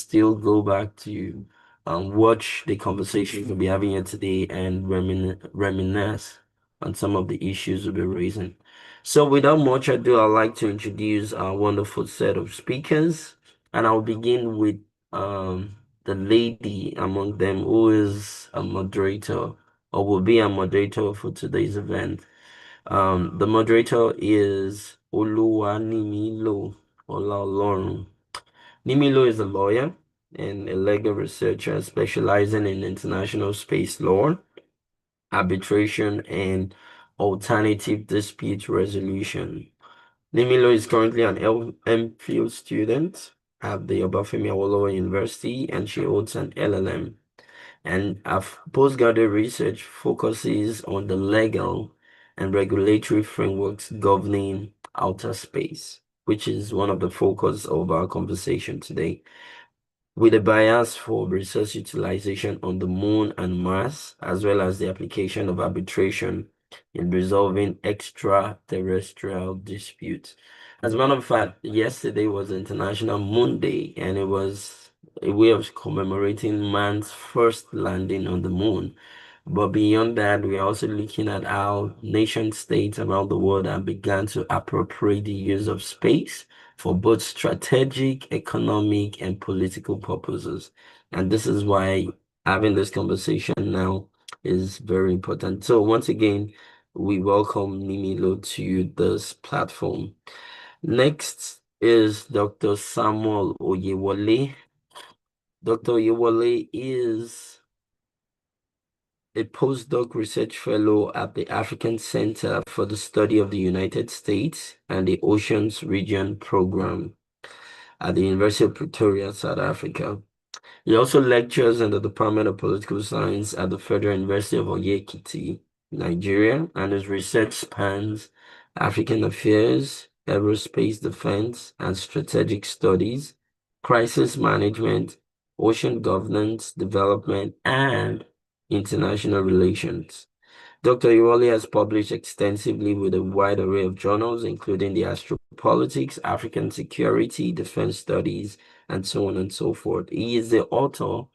still go back to watch the conversation we'll be having here today and reminisce on some of the issues we'll be raising. So without much ado, I'd like to introduce our wonderful set of speakers, and I'll begin with the lady among them who is a moderator or will be a moderator for today's event. The moderator is Oluwanimilo Olaolorun. Nimilo is a lawyer and a legal researcher specializing in international space law, arbitration, and alternative dispute resolution. Nimilo is currently an MPhil student at the Obafemi Awolowo University, and she holds an LLM. And our postgraduate research focuses on the legal and regulatory frameworks governing outer space, which is one of the focus of our conversation today, with a bias for resource utilization on the moon and Mars, as well as the application of arbitration in resolving extraterrestrial disputes. As a matter of fact, yesterday was International Moon Day, and it was a way of commemorating man's first landing on the moon. But beyond that, we're also looking at how nation states around the world have begun to appropriate the use of space for both strategic, economic, and political purposes. And this is why having this conversation now is very important. So once again, we welcome Nimilo to this platform. Next is Dr. Samuel Oyewole. Dr. Oyewole is a postdoc research fellow at the African Center for the Study of the United States and the Oceans Region Program at the University of Pretoria, South Africa. He also lectures in the Department of Political Science at the Federal University of Oye-Ekiti, Nigeria, and his research spans African affairs, aerospace defense and strategic studies, crisis management, ocean governance, development, and international relations. Dr. Iwali has published extensively with a wide array of journals, including the Astropolitics, African Security, Defense Studies, and so on and so forth. He is the author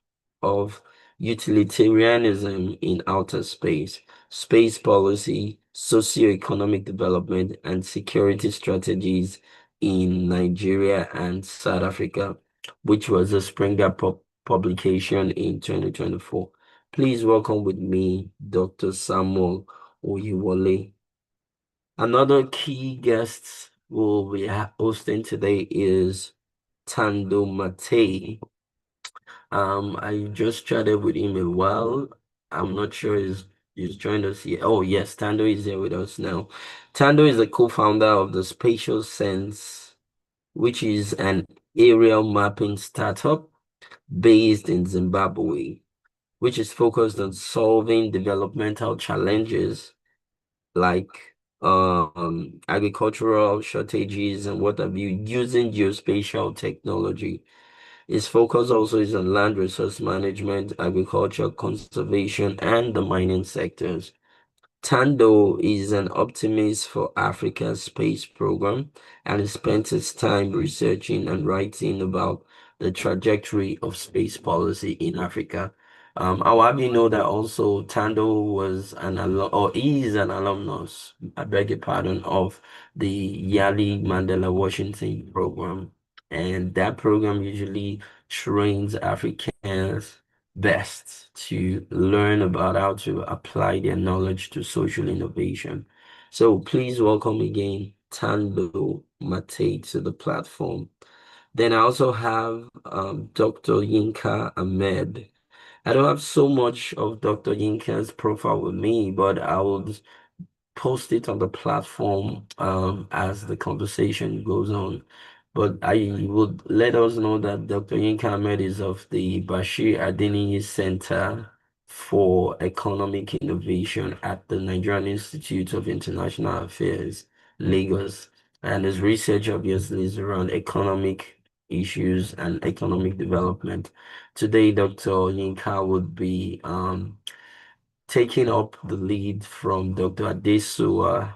of Utilitarianism in Outer Space, Space Policy, Socioeconomic Development, and Security Strategies in Nigeria and South Africa, which was a Springer publication in 2024. Please welcome with me Dr. Samuel Oyewole. Another key guest we'll be hosting today is Tando Mate. I just chatted with him a while. I'm not sure he's joined us here. Oh yes, Tando is here with us now. Tando is the co-founder of the Spatial Sense, which is an aerial mapping startup based in Zimbabwe, which is focused on solving developmental challenges like agricultural shortages and what have you using geospatial technology. Its focus also is on land resource management, agriculture, conservation, and the mining sectors. Tando is an optimist for Africa's space program and has spent his time researching and writing about the trajectory of space policy in Africa. I'll have you know that also Tando was an alum or is an alumnus, I beg your pardon, of the Yali Mandela Washington program. And that program usually trains Africans best to learn about how to apply their knowledge to social innovation. So please welcome again Tando Mate to the platform. Then I also have Dr. Yinka Ahmed. I don't have so much of Dr. Yinka's profile with me, but I will post it on the platform as the conversation goes on. But I would let us know that Dr. Yinka Ahmed is of the Bashir Adeniyi Center for Economic Innovation at the Nigerian Institute of International Affairs, Lagos. And his research obviously is around economic issues and economic development. Today, Dr. Yinka would be taking up the lead from Dr. Adesua,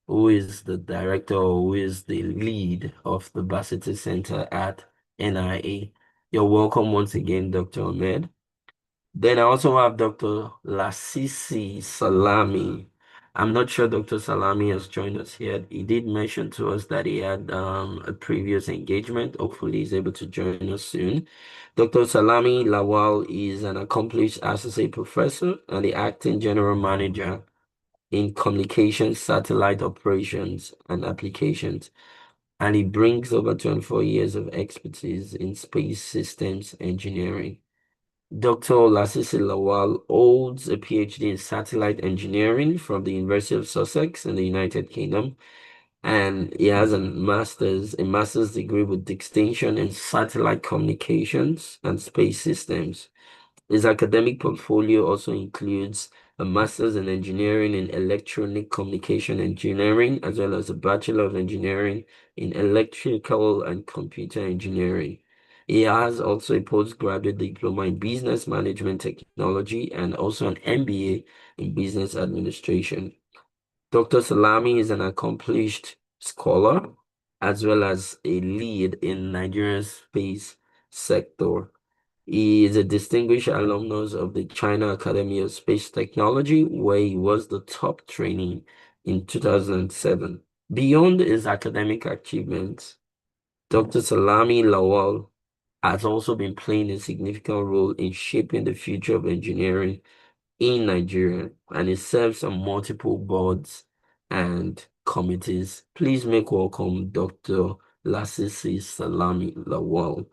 who is the director, who is the lead of the Basity Center at NIA. You're welcome once again, Dr. Ahmed. Then I also have Dr. Lasisi Salami. I'm not sure Dr. Salami has joined us yet. He did mention to us that he had a previous engagement. Hopefully, he's able to join us soon. Dr. Salami Lawal is an accomplished associate professor and the acting general manager in communications, satellite operations, and applications. And he brings over 24 years of expertise in space systems engineering. Dr. Lasisi Lawal holds a PhD in satellite engineering from the University of Sussex in the United Kingdom, and he has a master's degree with distinction in satellite communications and space systems. His academic portfolio also includes a master's in engineering in electronic communication engineering, as well as a bachelor of engineering in electrical and computer engineering. He has also a postgraduate diploma in business management technology and also an MBA in business administration. Dr. Salami is an accomplished scholar as well as a lead in Nigeria's space sector. He is a distinguished alumnus of the China Academy of Space Technology, where he was the top trainee in 2007. Beyond his academic achievements, Dr. Salami Lawal has also been playing a significant role in shaping the future of engineering in Nigeria, and he serves on multiple boards and committees. Please make welcome Dr. Lasisi Salami Lawal.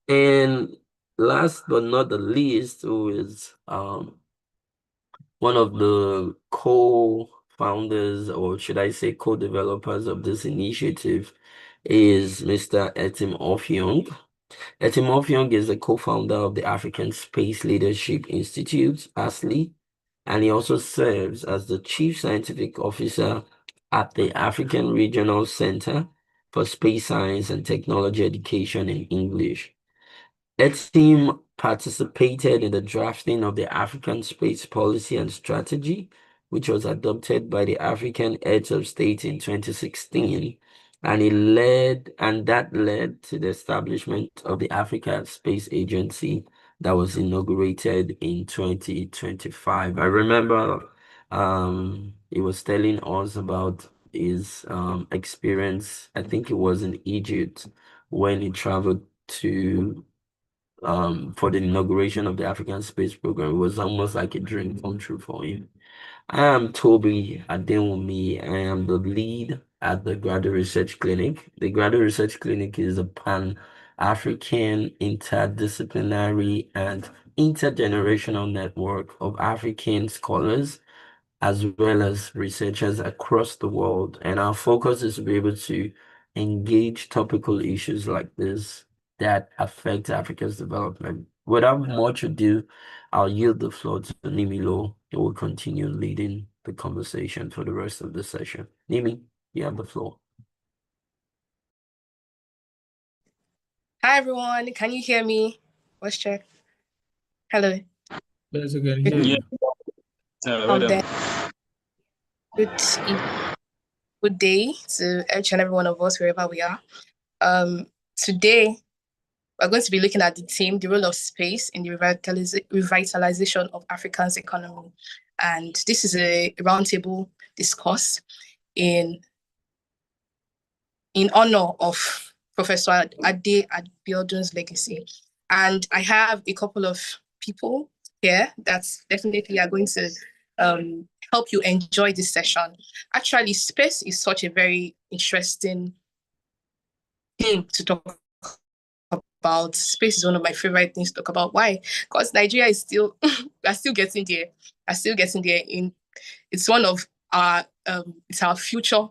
And last but not the least, who is one of the co-founders, or should I say co-developers of this initiative, is Mr. Etim Offiong. Etim Offiong is the co-founder of the African Space Leadership Institute, ASLI, and he also serves as the Chief Scientific Officer at the African Regional Center for Space Science and Technology Education in English. Its team participated in the drafting of the African Space Policy and Strategy, which was adopted by the African Heads of State in 2016, and that led to the establishment of the Africa Space Agency that was inaugurated in 2025. I remember he was telling us about his experience. I think it was in Egypt when he traveled to for the inauguration of the African Space Program. It was almost like a dream come true for him. I am Toby Adenwumi. I am the lead at the Graduate Research Clinic. The Graduate Research Clinic is a pan-African, interdisciplinary, and intergenerational network of African scholars as well as researchers across the world. And our focus is to be able to engage topical issues like this that affect Africa's development. Without much ado, I'll yield the floor to Nimilo, who will continue leading the conversation for the rest of the session. Nimi, you have the floor. Hi everyone, can you hear me? Let's check. Hello. Yes, I can hear you. Then good day to each and every one of us wherever we are. Today we're going to be looking at the role of space in the revitalization of Africa's economy. And this is a roundtable discourse in honor of Professor Ade Abiodun's legacy. And I have a couple of people here that definitely are going to help you enjoy this session. Actually, space is such a very interesting thing to talk about. Space is one of my favorite things to talk about. Why? Because Nigeria is still, we're still getting there. It's one of our, it's our future.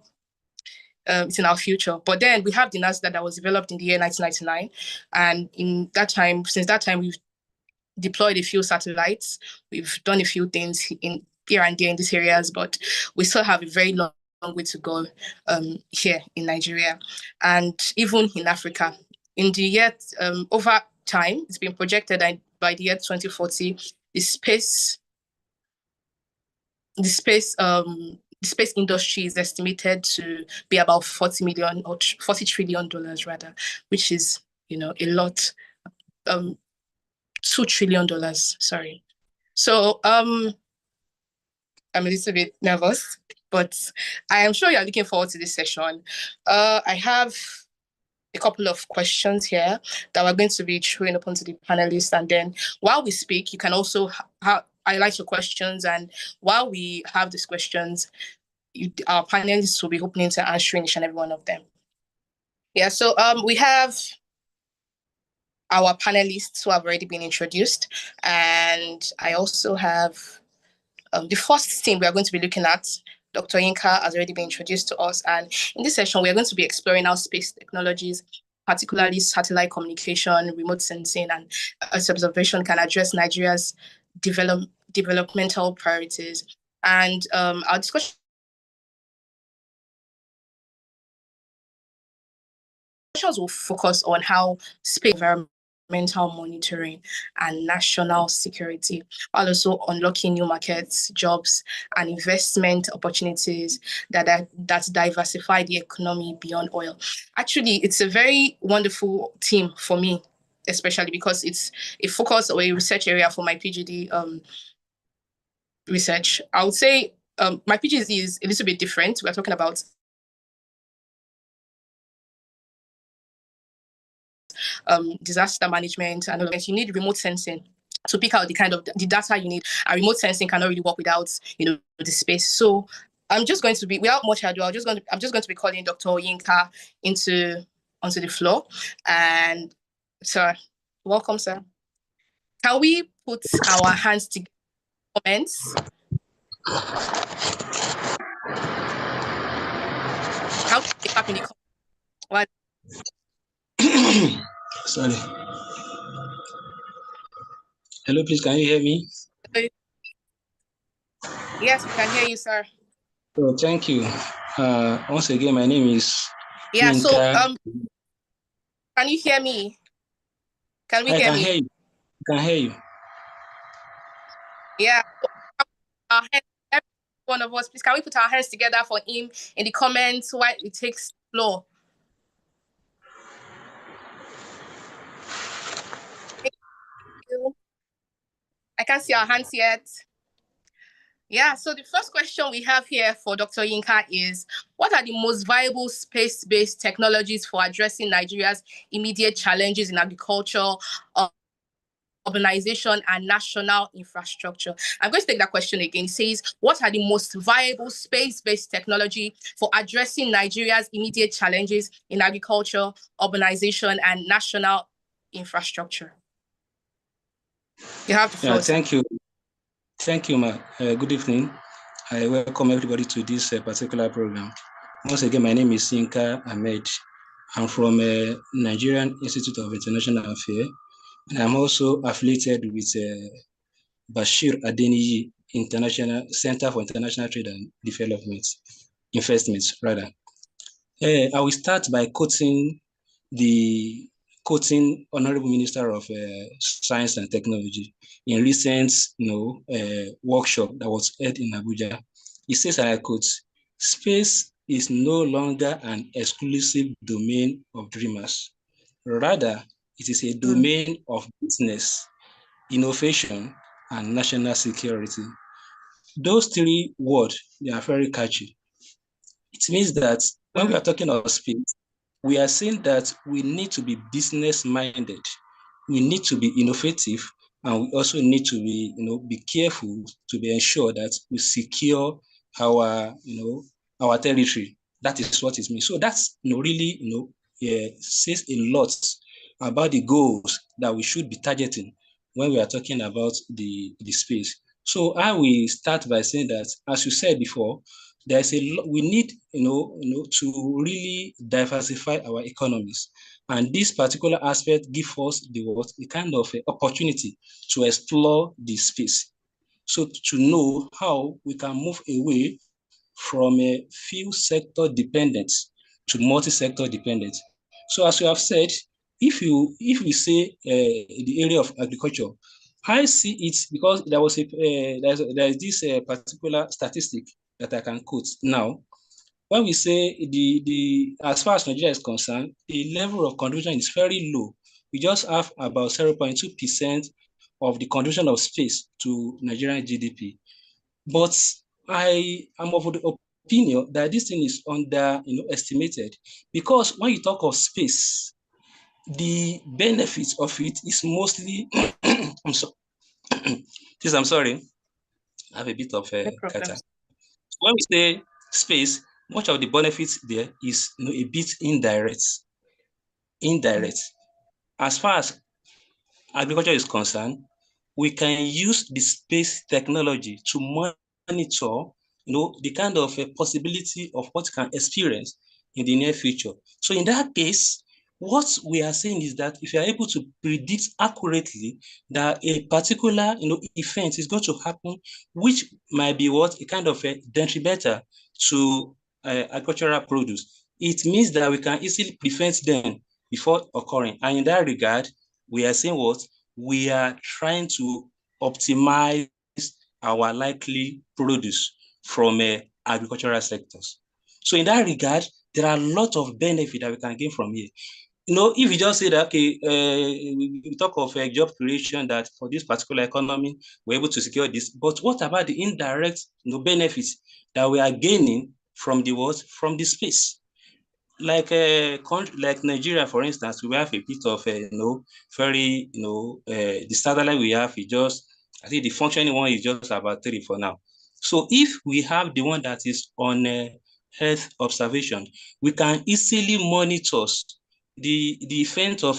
It's in our future. But then we have the NASA that was developed in the year 1999. And since that time, we've deployed a few satellites. We've done a few things in here and there in these areas, but we still have a very long way to go here in Nigeria and even in Africa. In the year, over time, it's been projected that by the year 2040, the space industry is estimated to be about $40 trillion rather, which is, a lot. $2 trillion. Sorry. So I'm a little bit nervous, but I am sure you're looking forward to this session. I have a couple of questions here that we're going to be throwing up onto the panelists, and then while we speak, you can also highlight your questions, and while we have these questions, our panelists will be opening to answering each and every one of them. Yeah, so we have our panelists who have already been introduced, and I also have the first team we are going to be looking at. Dr. Yinka has already been introduced to us, and in this session, we are going to be exploring how space technologies, particularly satellite communication, remote sensing, and Earth observation can address Nigeria's developmental priorities. And our discussion will focus on how space environmental monitoring and national security, while also unlocking new markets, jobs, and investment opportunities that diversify the economy beyond oil. Actually, it's a very wonderful team for me, especially because it's a focus or a research area for my PhD research. I would say my PhD is a little bit different. We're talking about disaster management, and you need remote sensing to pick out the kind of the data you need. And remote sensing cannot really work without the space. So I'm just going to be, without much ado, I'm just going to be calling Dr. Yinka onto the floor. And sir, welcome, sir. Can we put our hands together? Comments? How can we type in the comments? What? Sorry. Hello, please, can you hear me? Yes, we can hear you, sir. Oh, thank you. Once again, my name is Yinka. So can you hear me? Can we hear me? Hear you. I can hear you. Yeah. Every one of us, please, can we put our hands together for him in the comments while it takes floor? Thank you. I can't see our hands yet. Yeah, so the first question we have here for Dr. Yinka is, what are the most viable space-based technologies for addressing Nigeria's immediate challenges in agriculture, urbanization, and national infrastructure? I'm going to take that question again. It says, what are the most viable space-based technology for addressing Nigeria's immediate challenges in agriculture, urbanization, and national infrastructure? You have the floor. Thank you. Thank you, ma. Good evening. I welcome everybody to this particular program. Once again, my name is Yinka Ahmed. I'm from Nigerian Institute of International Affairs, and I'm also affiliated with Bashir Adeniyi International Center for International Trade and Development, Investments, rather. I will start by quoting Honorable Minister of Science and Technology in recent workshop that was held in Abuja. He says, and I quote, "Space is no longer an exclusive domain of dreamers. Rather, it is a domain of business, innovation, and national security." Those three words, they are very catchy. It means that when we are talking about space, we are saying that we need to be business-minded. We need to be innovative, and we also need to be careful to be ensure that we secure our territory. That is what it means. So that's really says a lot about the goals that we should be targeting when we are talking about the space. So I will start by saying that, as you said before, there's we need to really diversify our economies, and this particular aspect gives us the kind of opportunity to explore the space, so to know how we can move away from a few sector dependence to multi-sector dependence. So as you have said, if we say the area of agriculture, I see it because there was there's this particular statistic that I can quote now. When we say the as far as Nigeria is concerned, the level of contribution is very low we just have about 0.2% of the contribution of space to Nigerian GDP. But I am of the opinion that this thing is estimated, because when you talk of space, the benefits of it is mostly I'm sorry, I have a bit of a kata. When we say space, much of the benefits there is a bit indirect. As far as agriculture is concerned, we can use the space technology to monitor the kind of a possibility of what can experience in the near future. So in that case, what we are saying is that if you are able to predict accurately that a particular event is going to happen, which might be a kind of a detrimental to agricultural produce, it means that we can easily prevent them before occurring. And in that regard, we are saying what? We are trying to optimize our likely produce from agricultural sectors. So in that regard, there are a lot of benefit that we can gain from here. If you just say that, okay, we talk of job creation, that for this particular economy, we're able to secure this, but what about the indirect benefits that we are gaining from the what? From the space? Like a country like Nigeria, for instance, we have a bit of very the satellite we have is just, I think the functioning one is just about 3 for now. So if we have the one that is on Earth observation, we can easily monitor the event of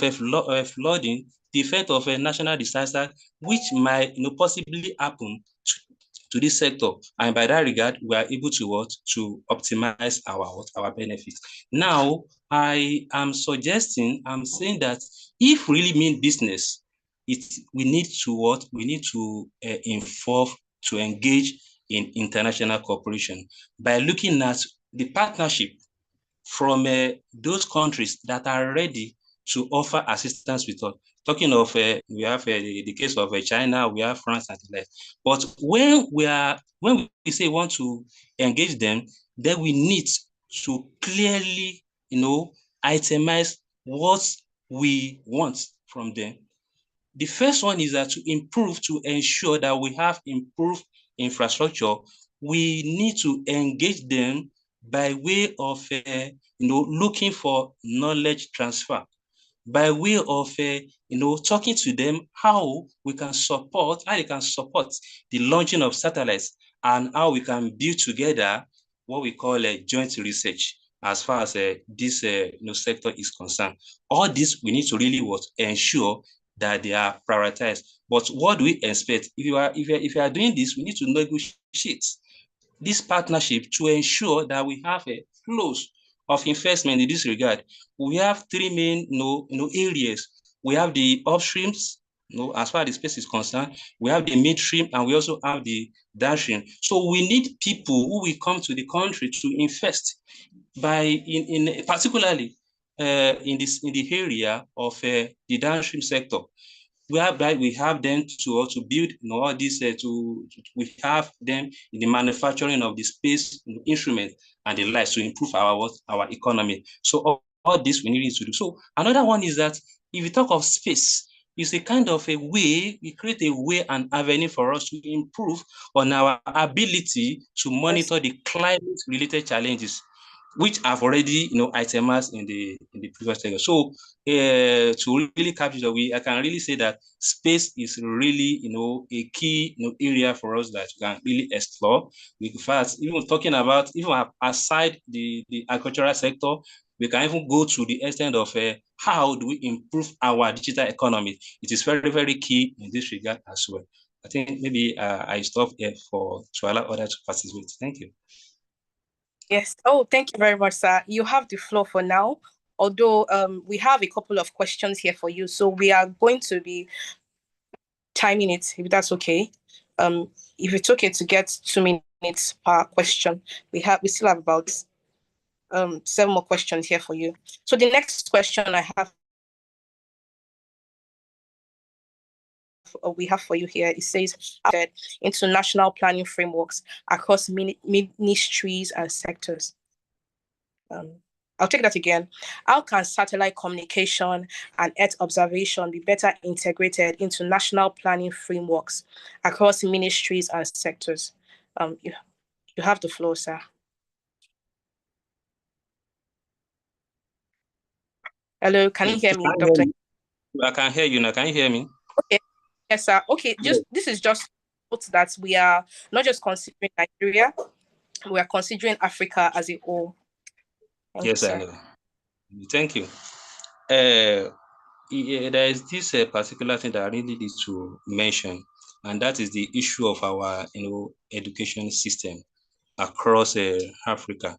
flooding, the effect of a national disaster, which might possibly happen to this sector. And by that regard, we are able to optimize our benefits. Now, I am saying that if we really mean business, we need to involve, to engage in international cooperation by looking at the partnership from those countries that are ready to offer assistance with us. Talking of, we have the case of China, we have France and the like. But when we say we want to engage them, then we need to clearly, itemize what we want from them. The first one is that to ensure that we have improved infrastructure, we need to engage them by way of looking for knowledge transfer, by way of talking to them how they can support the launching of satellites, and how we can build together what we call a joint research as far as this sector is concerned. All this we need to really ensure that they are prioritized. But what do we expect? If you are doing this, we need to negotiate this partnership to ensure that we have a flows of investment in this regard. We have 3 main areas. We have the upstreams, as far as the space is concerned. We have the midstream, and we also have the downstream. So we need people who will come to the country to invest particularly in the area of the downstream sector. We have them to build all this we have them in the manufacturing of the space instruments and the like to improve our economy. So all this we need to do. So another one is that if you talk of space, it's a kind of a way, we create a way and avenue for us to improve on our ability to monitor the climate related challenges, which have already itemized in the previous segment. So to really capture I can really say that space is really a key area for us that we can really explore. In fact, even talking about aside the agricultural sector, we can even go to the extent of how do we improve our digital economy. It is very, very key in this regard as well. I think maybe I stop here to allow others to participate. Thank you. Yes. Oh, thank you very much, sir. You have the floor for now. Although we have a couple of questions here for you, so we are going to be timing it, if that's okay. If it's okay to get 2 minutes per question, we still have about 7 more questions here for you. So the next question we have for you here, it says into national planning frameworks across ministries and sectors. I'll take that again. How can satellite communication and Earth observation be better integrated into national planning frameworks across ministries and sectors? You have the floor, sir. Hello, can you hear me, Doctor? I can hear you now. Can you hear me? Okay. Yes, sir. Okay, this is just that we are not just considering Nigeria, we are considering Africa as a whole. Yes, I know. Thank you. There is this particular thing that I really need to mention, and that is the issue of our education system across Africa.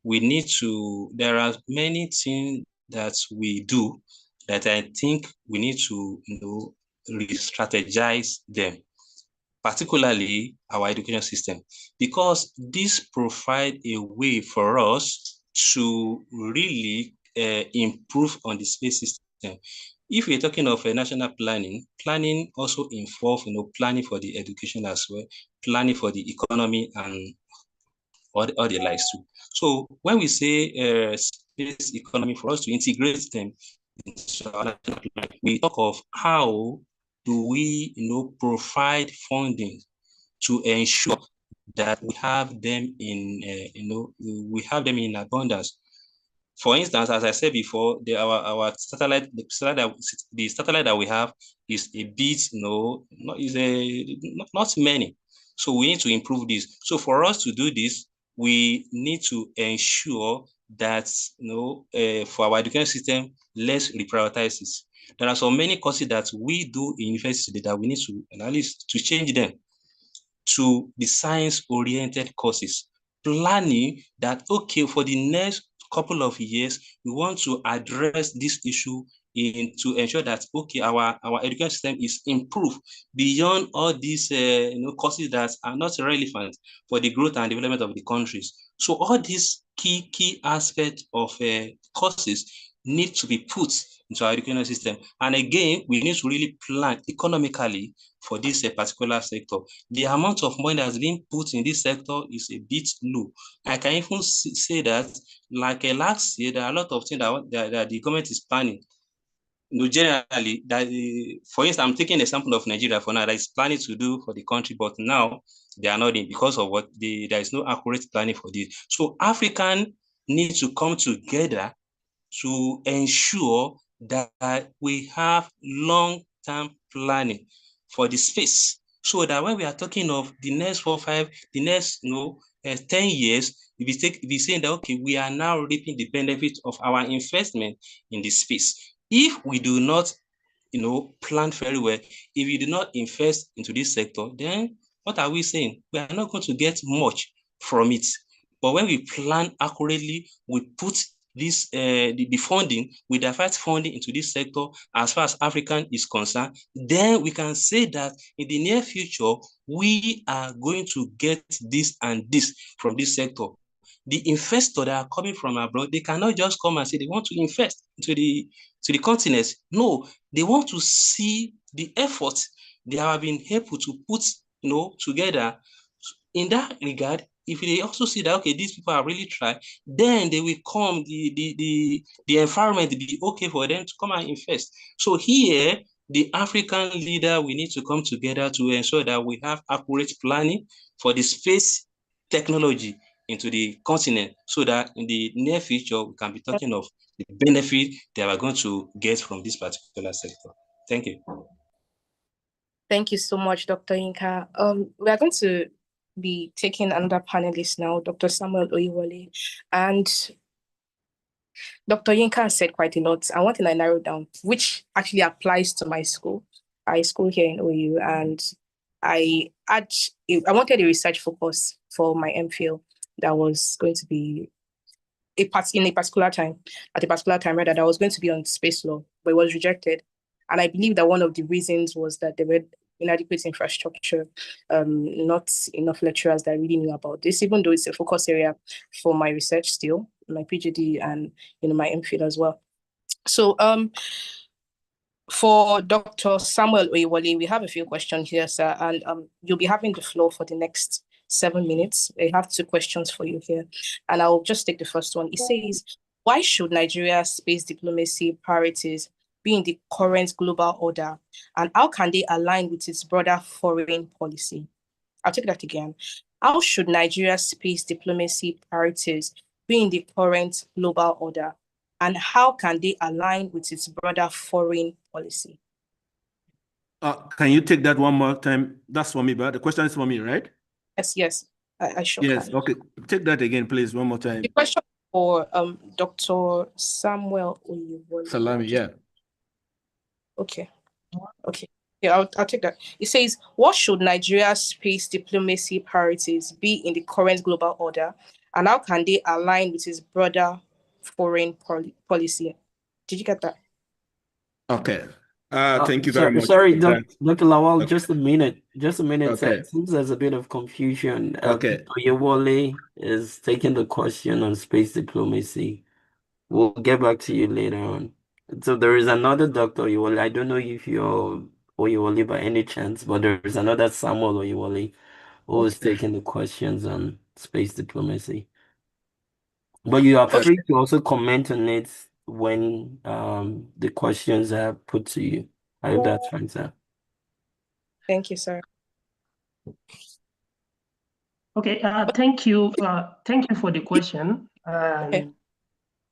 We need to, there are many things that we do that I think we need to re-strategize them, particularly our education system, because this provide a way for us to really improve on the space system. If we're talking of a national planning also involves planning for the education as well, planning for the economy and all the likes too. So when we say space economy, for us to integrate them into our national plan, we talk of how do we provide funding to ensure that we have them in we have them in abundance. For instance, as I said before, our satellite, the satellite that we have is a bit, not many. So we need to improve this. So for us to do this, we need to ensure that for our education system, let's reprioritize this. There are so many courses that we do in university that we need to at least to change them to the science-oriented courses, planning that, okay, for the next couple of years, we want to address this issue to ensure that, okay, our education system is improved beyond all these courses that are not relevant for the growth and development of the countries. So all these key aspects of courses need to be put into our education system. And again, we need to really plan economically for this particular sector. The amount of money that's being put in this sector is a bit low. I can even say that, like last year, there are a lot of things that the government is planning. Generally, for instance, I'm taking an example of Nigeria for now, that is planning to do for the country, but now they are not in because of what there is no accurate planning for this. So African need to come together to ensure that we have long-term planning for the space, so that when we are talking of the next 4, 5, the next 10 years, we be saying that, okay, we are now reaping the benefits of our investment in the space. If we do not plan very well, if we do not invest into this sector, then what are we saying? We are not going to get much from it. But when we plan accurately, we put this the funding, we divert funding into this sector as far as African is concerned, then we can say that in the near future, we are going to get this and this from this sector. The investors that are coming from abroad, they cannot just come and say they want to invest into the continent. No, they want to see the effort they have been able to put together. In that regard, if they also see that, okay, these people are really trying, then they will come, the environment will be okay for them to come and invest. So here, the African leader, we need to come together to ensure that we have accurate planning for the space technology into the continent, so that in the near future, we can be talking of the benefit they are going to get from this particular sector. Thank you. Thank you so much, Dr. Yinka. We are going to be taking another panelist now, Dr. Samuel Oyewole. And Dr. Yinka said quite a lot. And one thing I narrowed down, which actually applies to my school, here in OU, and I wanted a research focus for my MPhil that was going to be at a particular time, rather, that was going to be on space law, but it was rejected. And I believe that one of the reasons was that there were inadequate infrastructure, not enough lecturers that really knew about this, even though it's a focus area for my research still, my PhD and my MPhil as well. So for Dr. Samuel Oyewole, we have a few questions here, sir, and you'll be having the floor for the next 7 minutes. I have 2 questions for you here, and I'll just take the first one. It says, Why should Nigeria's space diplomacy priorities be in the current global order, and how can they align with its broader foreign policy? I'll take that again. How should Nigeria's space diplomacy priorities be in the current global order, and how can they align with its broader foreign policy? Can you take that one more time? That's for me, but the question is for me, right? Yes, I sure Yes, can. okay. Take that again, please, one more time. The question for Dr. Samuel Oyewole. Salami, yeah. Okay. Yeah, I'll take that. It says, what should Nigeria's space diplomacy priorities be in the current global order, and how can they align with its broader foreign policy? Did you get that? Okay. Thank you very much. Sorry, Dr. Lawal, Okay. just a minute. Sir. Okay. It seems there's a bit of confusion. Okay. Oyewole is taking the question on space diplomacy. We'll get back to you later on. So there is another Dr. Oyewole. I don't know if you're Oyewole by any chance, but there is another Samuel Oyewole who is taking the questions on space diplomacy. But you are free to also comment on it when the questions are put to you. I hope that's fine, sir. Thank you, sir. Okay, thank you. Thank you for the question. Okay.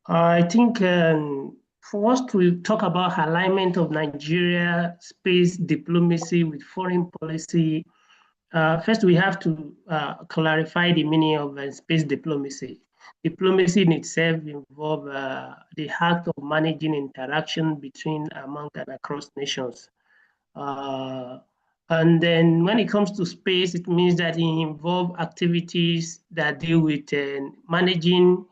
I think for us to talk about alignment of Nigeria space diplomacy with foreign policy, first we have to clarify the meaning of space diplomacy. Diplomacy in itself involves the act of managing interaction between, among, and across nations. And then when it comes to space, it means that it involves activities that deal with managing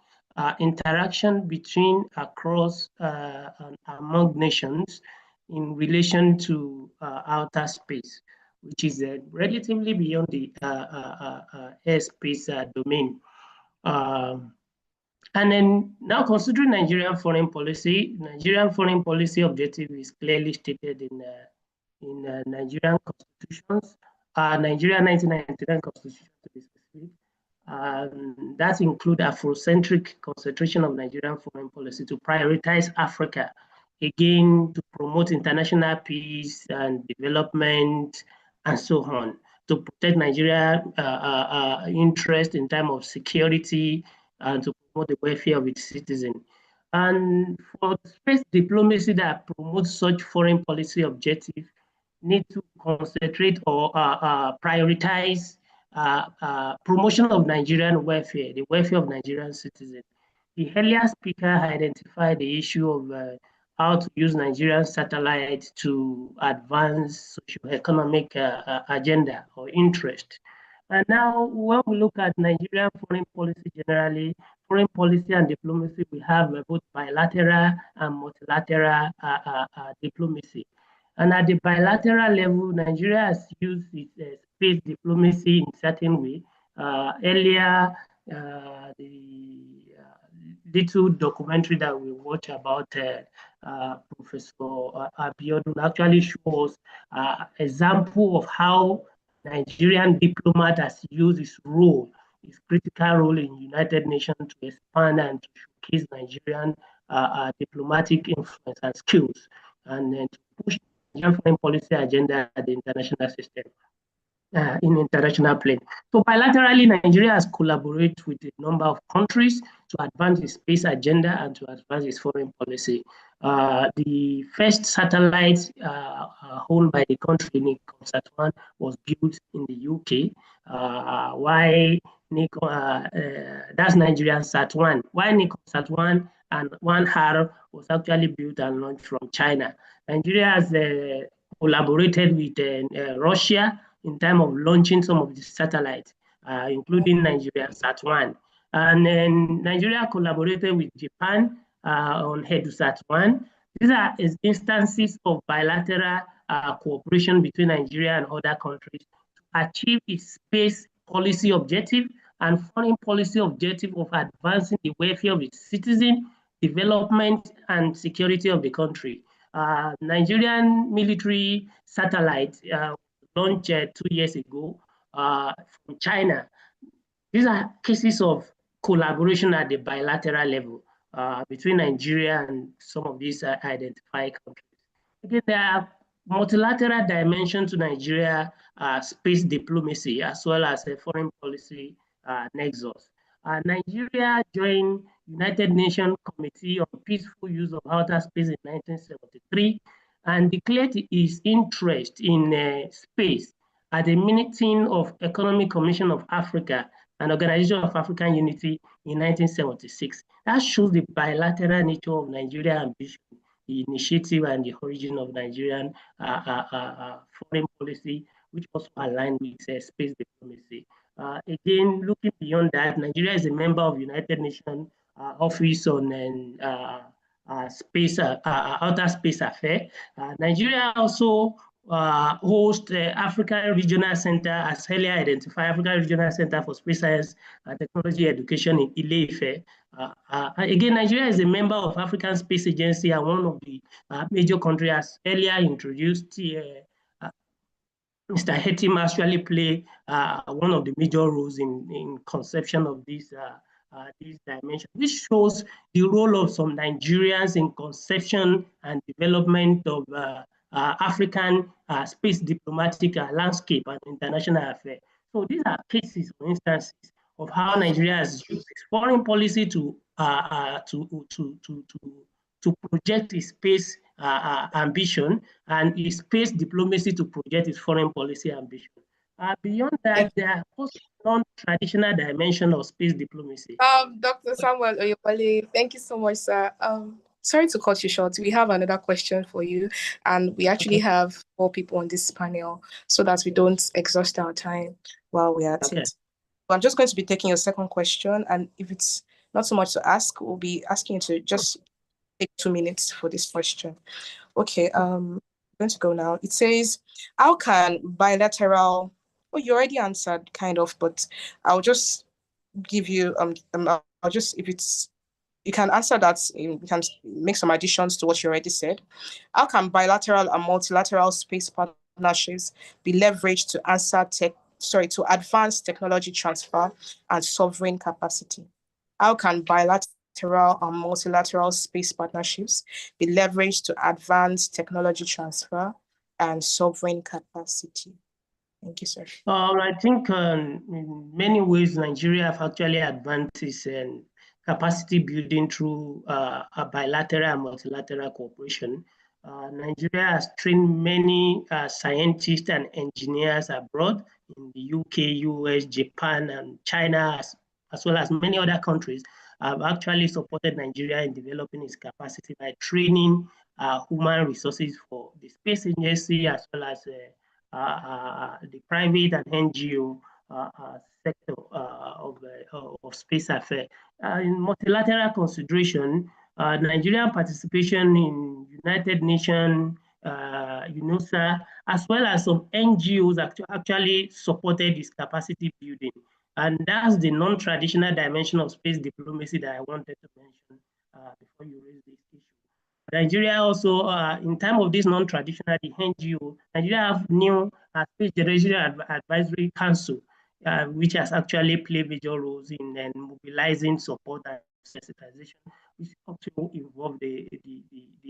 interaction between, across, and among nations in relation to outer space, which is relatively beyond the airspace domain. And then now considering Nigerian foreign policy objective is clearly stated in Nigerian constitutions, Nigeria 1999 constitution to be specific. That include Afrocentric concentration of Nigerian foreign policy to prioritize Africa, again, to promote international peace and development and so on, to protect Nigeria interest in terms of security and to promote the welfare of its citizens. And for space diplomacy that promotes such foreign policy objectives, need to concentrate or prioritize promotion of Nigerian welfare, the welfare of Nigerian citizens. The earlier speaker identified the issue of how to use Nigerian satellites to advance socio-economic agenda or interest. And now, when we look at Nigerian foreign policy generally, foreign policy and diplomacy, we have both bilateral and multilateral diplomacy. And at the bilateral level, Nigeria has used its space diplomacy in certain way. Earlier, the little documentary that we watched about Professor Abiodun actually shows example of how Nigerian diplomat has used his role, his critical role in United Nations to expand and to showcase Nigerian diplomatic influence and skills, and then to push Nigerian foreign policy agenda at the international system. In international plane. So bilaterally, Nigeria has collaborated with a number of countries to advance its space agenda and to advance its foreign policy. The first satellite owned by the country, NICOMSAT-1, was built in the UK. Why that's Nigerian Sat-1. Why NICOMSAT-1 and 1R was actually built and launched from China. Nigeria has collaborated with Russia in terms of launching some of the satellites, including Nigeria Sat-1. And then Nigeria collaborated with Japan on EduSat-1. These are instances of bilateral cooperation between Nigeria and other countries to achieve its space policy objective and foreign policy objective of advancing the welfare of its citizens, development, and security of the country. Nigerian military satellite launched 2 years ago from China. These are cases of collaboration at the bilateral level. between Nigeria and some of these identified countries. Again, there are multilateral dimension to Nigeria space diplomacy as well as a foreign policy nexus. Nigeria joined United Nations Committee on Peaceful Use of Outer Space in 1973 and declared its interest in space at the meeting of Economic Commission of Africa and Organization of African Unity in 1976. That shows the bilateral nature of Nigeria ambition, the initiative and the origin of Nigerian foreign policy, which also aligned with space diplomacy. Again, looking beyond that, Nigeria is a member of United Nations Office on Space, Outer Space Affairs. Nigeria also hosts the African Regional Center, as earlier identified, African Regional Center for Space Science and Technology Education in Ile-Ife. Again, Nigeria is a member of African Space Agency and one of the major countries, as earlier introduced. Mr. Hetim actually play one of the major roles in conception of this dimension, which shows the role of some Nigerians in conception and development of African space diplomatic landscape and international affairs. So these are cases, for instances, of how Nigeria has used its foreign policy to project its space ambition and its space diplomacy to project its foreign policy ambition. Beyond that, there are also non-traditional dimension of space diplomacy. Dr. Samuel Oyewale, thank you so much, sir. Sorry to cut you short. We have another question for you, and we actually have 4 people on this panel so that we don't exhaust our time while we are at it. So I'm just going to be taking your second question, and if it's not so much to ask, we'll be asking you to just take 2 minutes for this question. Okay, I'm going to go now. It says, how can bilateral, well, you already answered kind of, but I'll just give you, I'll just, if it's, you can answer that, you can make some additions to what you already said. How can bilateral and multilateral space partnerships be leveraged to advance technology transfer and sovereign capacity? How can bilateral and multilateral space partnerships be leveraged to advance technology transfer and sovereign capacity? Thank you, sir. I think in many ways, Nigeria have actually advanced its capacity building through a bilateral and multilateral cooperation. Nigeria has trained many scientists and engineers abroad in the UK, US, Japan, and China, as well as many other countries. Have actually supported Nigeria in developing its capacity by training human resources for the space agency as well as the private and NGO sector of space affairs. In multilateral consideration, Nigerian participation in United Nations, UNOSA, as well as some NGOs actually supported this capacity building. And that's the non-traditional dimension of space diplomacy that I wanted to mention before you raise this issue. Nigeria also, in time of this non-traditional, the NGO, Nigeria have new Space Generation Advisory Council, which has actually played major roles in mobilizing support and sensitization, which also involve the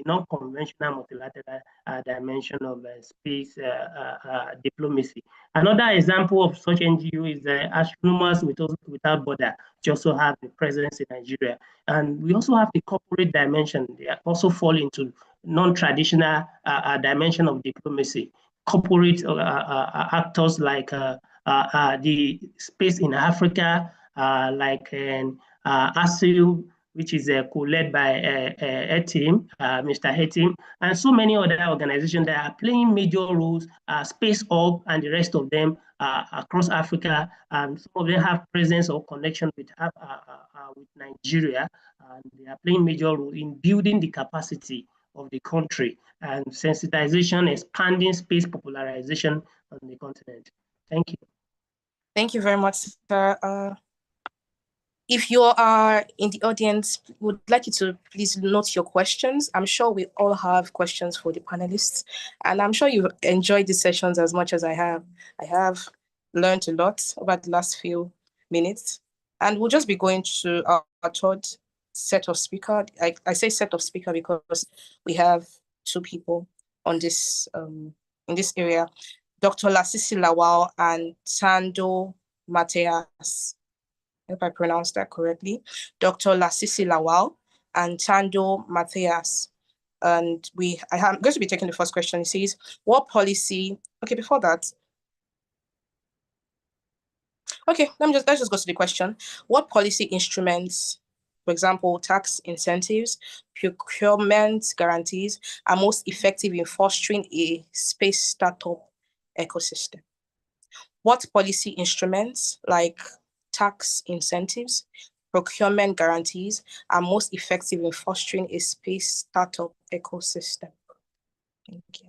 non-conventional multilateral dimension of space diplomacy. Another example of such NGO is Astronomers Without Borders, which also have the presence in Nigeria. And we also have the corporate dimension. They also fall into non-traditional dimension of diplomacy. Corporate actors like the Space in Africa, like ASIL, which is co-led by Hetim, Mr. Hetim, and so many other organizations that are playing major roles, Space Hub and the rest of them across Africa. Some of them have presence or connection with Nigeria, and they are playing major role in building the capacity of the country and sensitization, expanding space popularization on the continent. Thank you. Thank you very much, sir. If you are in the audience, would like you to please note your questions. I'm sure we all have questions for the panelists, and I'm sure you've enjoyed these sessions as much as I have. I have learned a lot over the last few minutes, and we'll just be going to our third set of speaker. I say set of speaker because we have two people on this in this area, Dr. Lasisi Lawal and Sando Mateas. I hope I pronounced that correctly. Dr. Lasisi Lawal and Sando Mateas. And I'm going to be taking the first question. It says, what policy? Okay, before that. Okay, let's just go to the question. What policy instruments, for example, tax incentives, procurement guarantees, are most effective in fostering a space startup ecosystem? What policy instruments, like tax incentives, procurement guarantees, are most effective in fostering a space startup ecosystem? Thank you.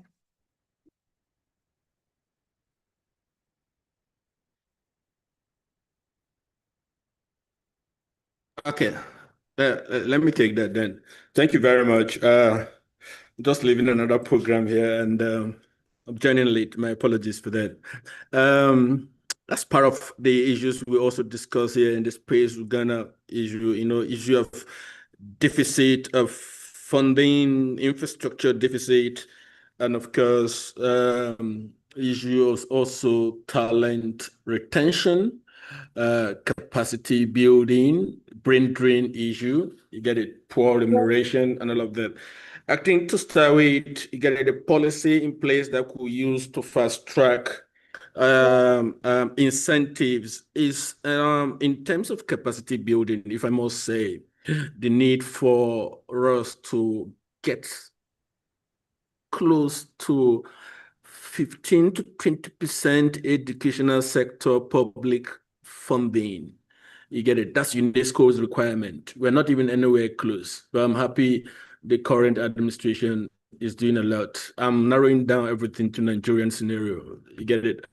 Okay, let me take that then. Thank you very much. Just leaving another program here, and I'm joining late. My apologies for that. That's part of the issues we also discuss here in the space Ghana issue. Issue of deficit of funding, infrastructure deficit, and of course, issues also talent retention, capacity building, brain drain issue. You get it, poor remuneration, and all of that. I think to start with, you get a policy in place that could use to fast track incentives is in terms of capacity building, if I must say, the need for us to get close to 15 to 20% educational sector public funding. You get it? That's UNESCO's requirement. We're not even anywhere close, but I'm happy the current administration is doing a lot. I'm narrowing down everything to Nigerian scenario. You get it?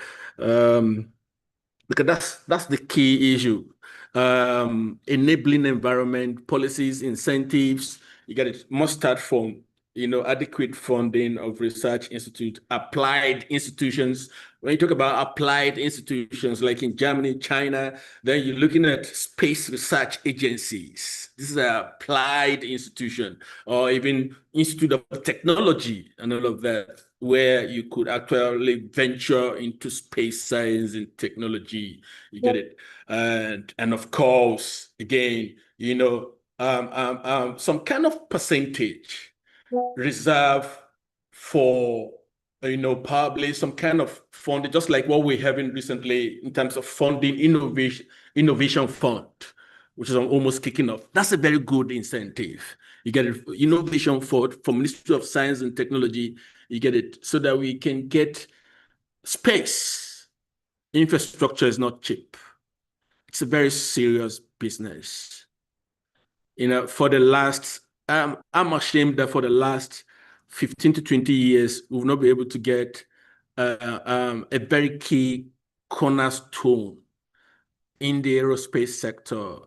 Because that's the key issue. Enabling environment, policies, incentives. You get it? Must start from adequate funding of research institute, applied institutions. When you talk about applied institutions, like in Germany, China, then you're looking at space research agencies. This is an applied institution, or even Institute of Technology and all of that, where you could actually venture into space science and technology. You get it? And of course, again, some kind of percentage reserve for probably some kind of funding, just like what we're having recently in terms of funding innovation fund, which is almost kicking off. That's a very good incentive. You get it, innovation fund from Ministry of Science and Technology. You get it, so that we can get space. Infrastructure is not cheap. It's a very serious business. For the last I'm ashamed that for the last 15 to 20 years, we've not been able to get a very key cornerstone in the aerospace sector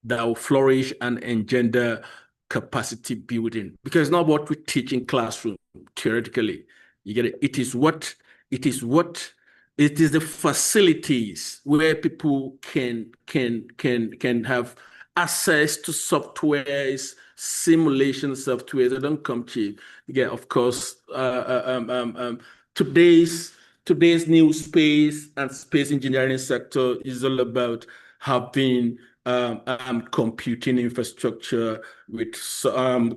that will flourish and engender capacity building. Because it's not what we teach in classroom theoretically. You get it? It is the facilities where people can have access to softwares, simulation software. They don't come cheap. Again, of course, today's new space and space engineering sector is all about having computing infrastructure with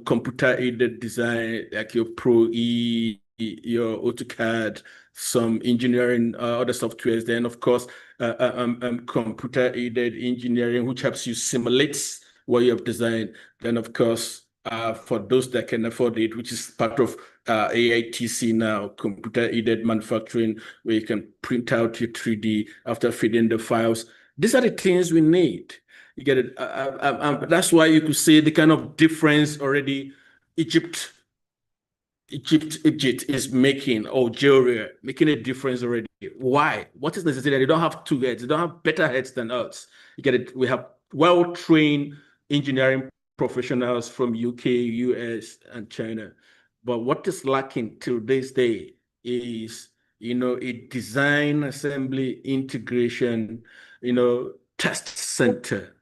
computer-aided design, like your Pro-E, your AutoCAD, some engineering, other softwares. Then, of course, computer-aided engineering, which helps you simulate what you have designed. Then, of course, for those that can afford it, which is part of AITC now, computer-aided manufacturing, where you can print out your 3D after feeding the files. These are the things we need. You get it? That's why you could see the kind of difference already Egypt is making, Algeria making a difference already. Why? What is necessary? They don't have two heads. They don't have better heads than us. You get it? We have well-trained engineering professionals from UK, US, and China. But what is lacking till this day is, a design, assembly, integration, test center.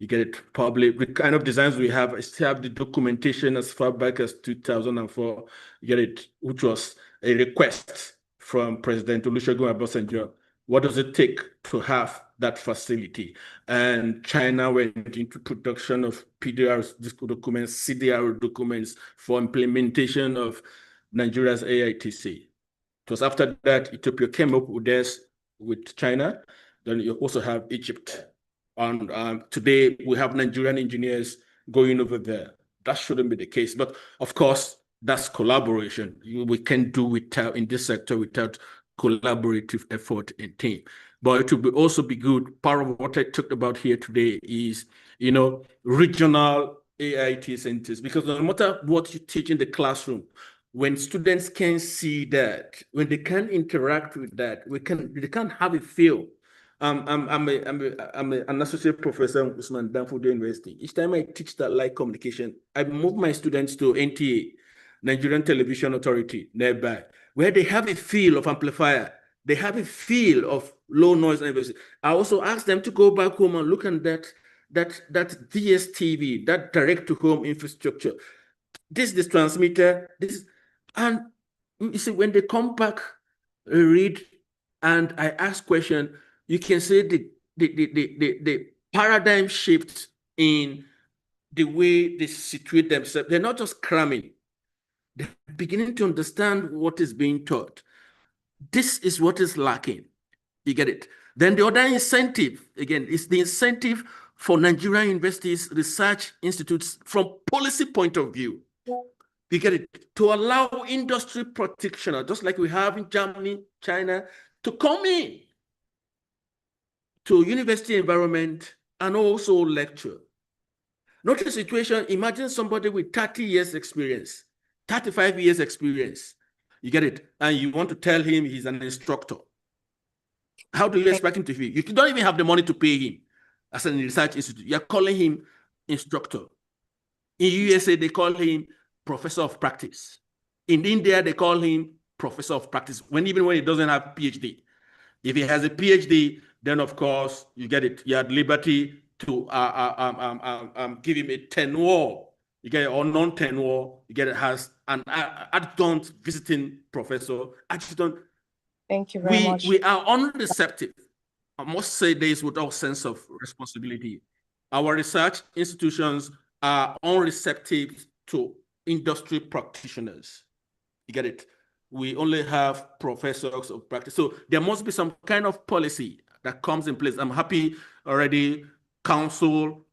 You get it? Probably the kind of designs we have, I still have the documentation as far back as 2004. You get it? Which was a request from President Olusegun Obasanjo. What does it take to have that facility? And China went into production of PDR documents, CDR documents for implementation of Nigeria's AITC. It was after that Ethiopia came up with this with China. Then you also have Egypt. And today we have Nigerian engineers going over there. That shouldn't be the case. But of course, that's collaboration. We can't do without in this sector without collaborative effort and team. But it will also be good. Part of what I talked about here today is, regional AIT centers, because no matter what you teach in the classroom, when students can see that, when they can interact with that, they can have a feel. I'm an associate professor at Usman Danfodio University. Each time I teach that light communication, I move my students to NTA, Nigerian Television Authority, nearby, where they have a feel of amplifier. They have a feel of low noise and everything. I also ask them to go back home and look at that DSTV, that direct to home infrastructure. This transmitter, and you see, when they come back, read, and I ask question, you can see the paradigm shift in the way they situate themselves. They're not just cramming. They're beginning to understand what is being taught. This is what is lacking. You get it? Then the other incentive, again, is the incentive for Nigerian universities, research institutes from policy point of view. You get it? To allow industry practitioners, just like we have in Germany, China, to come in to university environment and also lecture. Not a situation, imagine somebody with 30 years experience, 35 years experience. You get it? And you want to tell him he's an instructor. How do you expect him to feel? You don't even have the money to pay him as an research institute. You're calling him instructor. In USA, they call him professor of practice. In India, they call him professor of practice, even when he doesn't have PhD. If he has a PhD, then of course you get it. You had liberty to give him a tenure. You get it, or non-tenure. You get it has an adjunct visiting professor. Adjunct. Thank you very much. We are unreceptive. I must say this with our sense of responsibility. Our research institutions are unreceptive to industry practitioners. You get it? We only have professors of practice. So there must be some kind of policy that comes in place. I'm happy already Council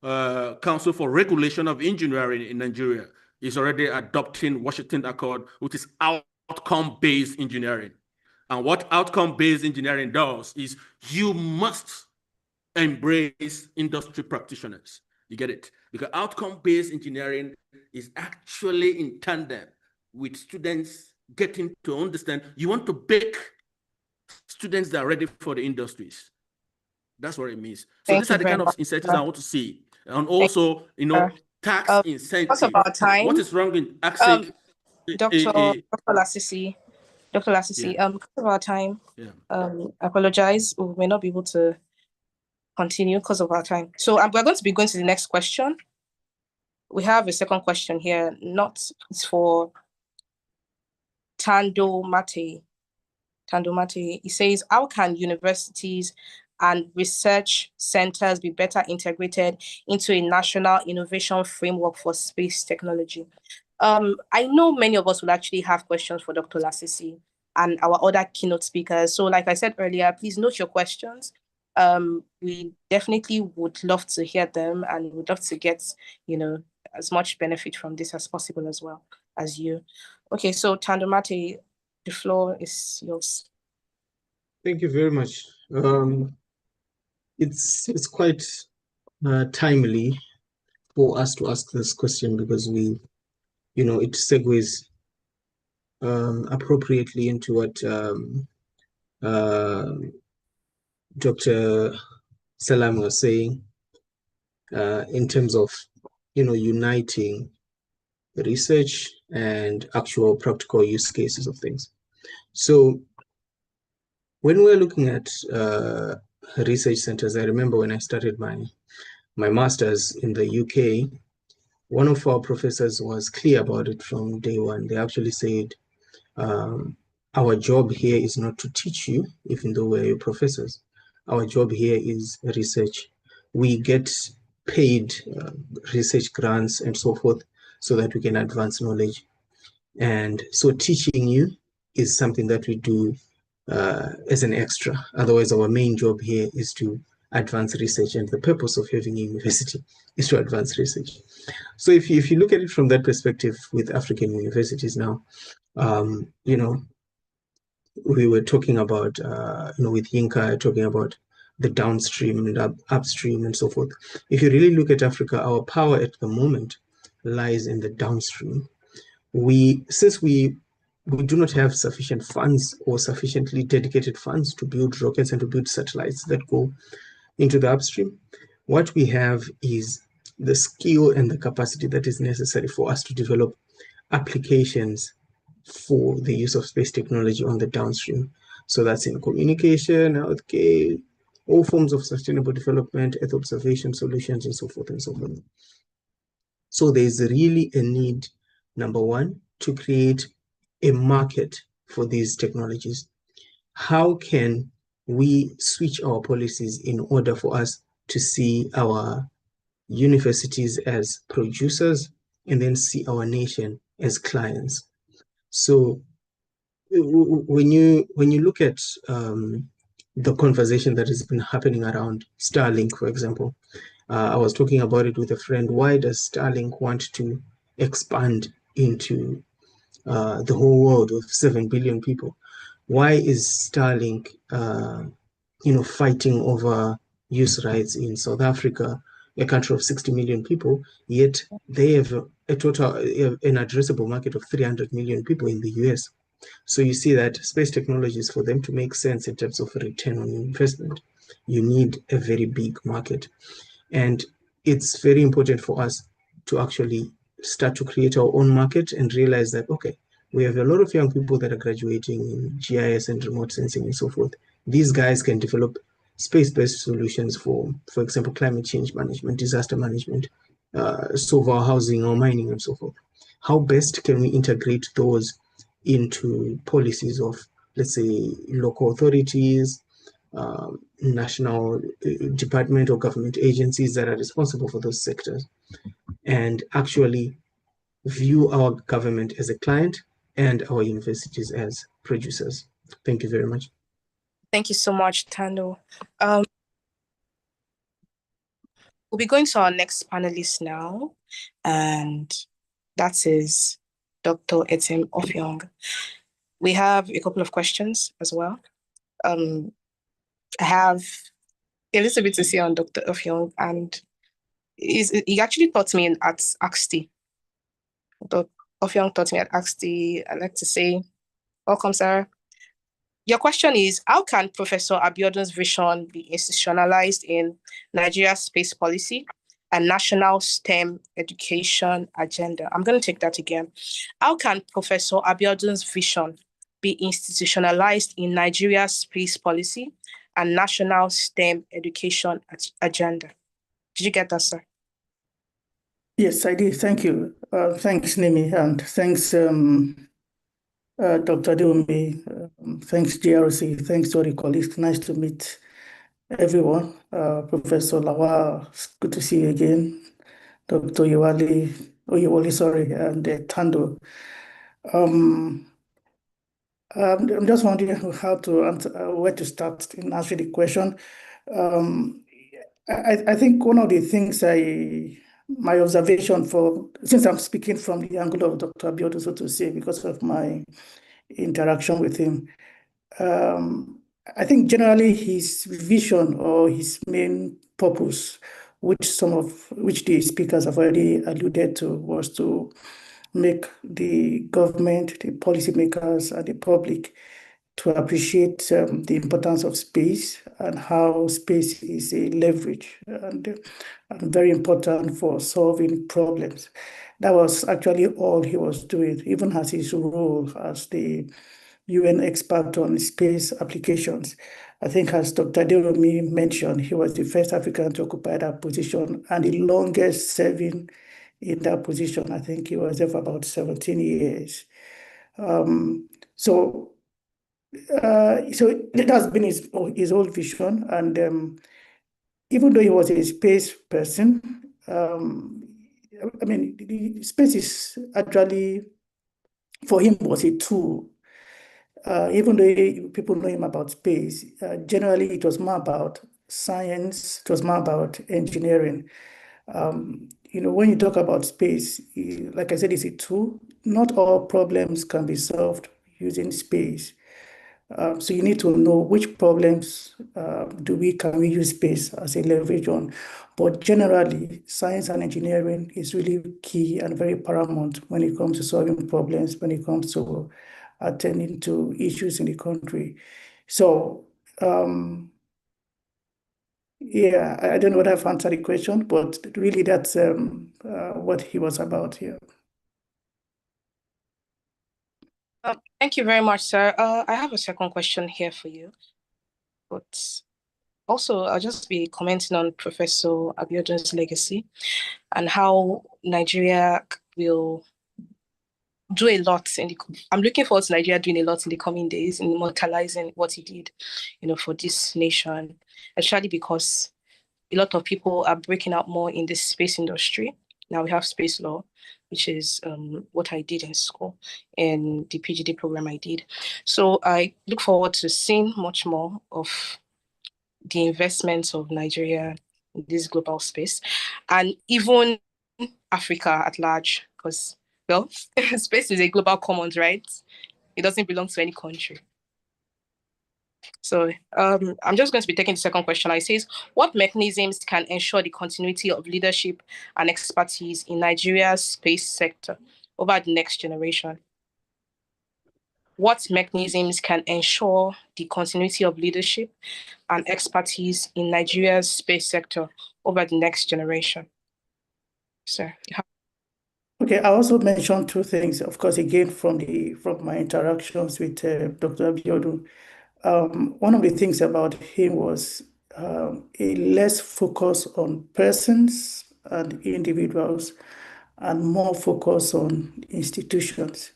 for Regulation of Engineering in Nigeria is already adopting Washington Accord, which is outcome-based engineering. And what outcome-based engineering does is you must embrace industry practitioners. You get it? Because outcome-based engineering is actually in tandem with students getting to understand. You want to bake students that are ready for the industries. That's what it means. So these are the kind of incentives I want to see. And also, tax incentives. What's about time? What is wrong in access? Dr. Lasisi, because of our time, I apologize. We may not be able to continue because of our time. So we're going to be going to the next question. We have a second question here. It's for Tando Mate. It says, how can universities and research centers be better integrated into a national innovation framework for space technology? I know many of us will actually have questions for Dr. Lasisi and our other keynote speakers. So like I said earlier, please note your questions. We definitely would love to hear them and would love to get, as much benefit from this as possible as well as you. Okay, so Tandomate, the floor is yours. Thank you very much. It's quite timely for us to ask this question because it segues appropriately into what Dr. Salam was saying in terms of uniting research and actual practical use cases of things. So when we're looking at research centers. I remember when I started my master's in the UK, one of our professors was clear about it from day one. They actually said, our job here is not to teach you, even though we're your professors. Our job here is research. We get paid research grants and so forth so that we can advance knowledge. And so teaching you is something that we do as an extra. Otherwise, our main job here is to advance research, and the purpose of having a university is to advance research. So if you look at it from that perspective with African universities now, you know, we were talking about, you know, with Yinka, talking about the downstream and upstream and so forth. If you really look at Africa, our power at the moment lies in the downstream. Since we do not have sufficient funds or sufficiently dedicated funds to build rockets and to build satellites that go into the upstream, what we have is the skill and the capacity that is necessary for us to develop applications for the use of space technology on the downstream. So that's in communication, healthcare, all forms of sustainable development, Earth observation solutions, and so forth and so forth. So there's really a need, number one, to create a market for these technologies. How can we switch our policies in order for us to see our universities as producers and then see our nation as clients? So when you look at the conversation that has been happening around Starlink, for example, I was talking about it with a friend. Why does Starlink want to expand into the whole world of 7 billion people? Why is Starlink, you know, fighting over use rights in South Africa, a country of 60 million people, yet they have an addressable market of 300 million people in the US? So you see that space technologies, for them to make sense in terms of return on investment, you need a very big market. And it's very important for us to actually start to create our own market and realize that, okay, we have a lot of young people that are graduating in GIS and remote sensing and so forth. These guys can develop space-based solutions for example, climate change management, disaster management, solve our housing or mining and so forth. How best can we integrate those into policies of, let's say, local authorities, national department or government agencies that are responsible for those sectors, and actually view our government as a client and our universities as producers? Thank you very much. Thank you so much, Tando. We'll be going to our next panelist now, and that is Dr. Etim Offiong. We have a couple of questions as well. I have a little bit to say on Dr. Offiong, and he actually taught me at AXTI. Dr. Offiong taught me at AXTI. I'd like to say, welcome, sir. Your question is, how can Professor Abiodun's vision be institutionalized in Nigeria's space policy and national STEM education agenda? I'm going to take that again. How can Professor Abiodun's vision be institutionalized in Nigeria's space policy and national STEM education agenda? Did you get that, sir? Yes, I did. Thank you. Thanks, Nimi, and thanks, Dr. Dewumi. Thanks, GRC. Thanks to all the colleagues. Nice to meet everyone. Professor Lawal, it's good to see you again. Dr. Oyewole, sorry, and Tando. I'm just wondering how to answer, where to start in answering the question. I think one of the things my observation since I'm speaking from the angle of Dr. Abiodun, so to say, because of my interaction with him, I think generally his vision or his main purpose, which the speakers have already alluded to, was to make the government, the policymakers, and the public to appreciate the importance of space and how space is a leverage and very important for solving problems. That was actually all he was doing, even as his role as the UN expert on space applications. I think as Dr. Aderounmu mentioned, he was the first African to occupy that position and the longest serving in that position. I think he was there for about 17 years. So that's been his whole vision. And even though he was a space person, I mean, the space is actually, for him, was a tool. Even though people know him about space, generally it was more about science, it was more about engineering. When you talk about space, like I said, it's a tool. Not all problems can be solved using space. So you need to know which problems can we use space as a leverage on. But generally, science and engineering is really key and very paramount when it comes to solving problems, when it comes to attending to issues in the country. So, yeah, I don't know whether I've answered the question, but really that's what he was about here. Thank you very much, sir. I have a second question here for you. But also, I'll just be commenting on Professor Abiodun's legacy and how Nigeria will do a lot I'm looking forward to Nigeria doing a lot in the coming days in immortalizing what he did, for this nation, especially because a lot of people are breaking out more in the space industry. Now we have space law, which is what I did in school and the PhD program I did. So I look forward to seeing much more of the investments of Nigeria in this global space and even Africa at large, because, well, space is a global commons, right? It doesn't belong to any country. So I'm just going to be taking the second question. It says, what mechanisms can ensure the continuity of leadership and expertise in Nigeria's space sector over the next generation? What mechanisms can ensure the continuity of leadership and expertise in Nigeria's space sector over the next generation? Sir. Okay, I also mentioned two things, of course, again, from my interactions with Dr. Abiodun. One of the things about him was a less focus on persons and individuals and more focus on institutions.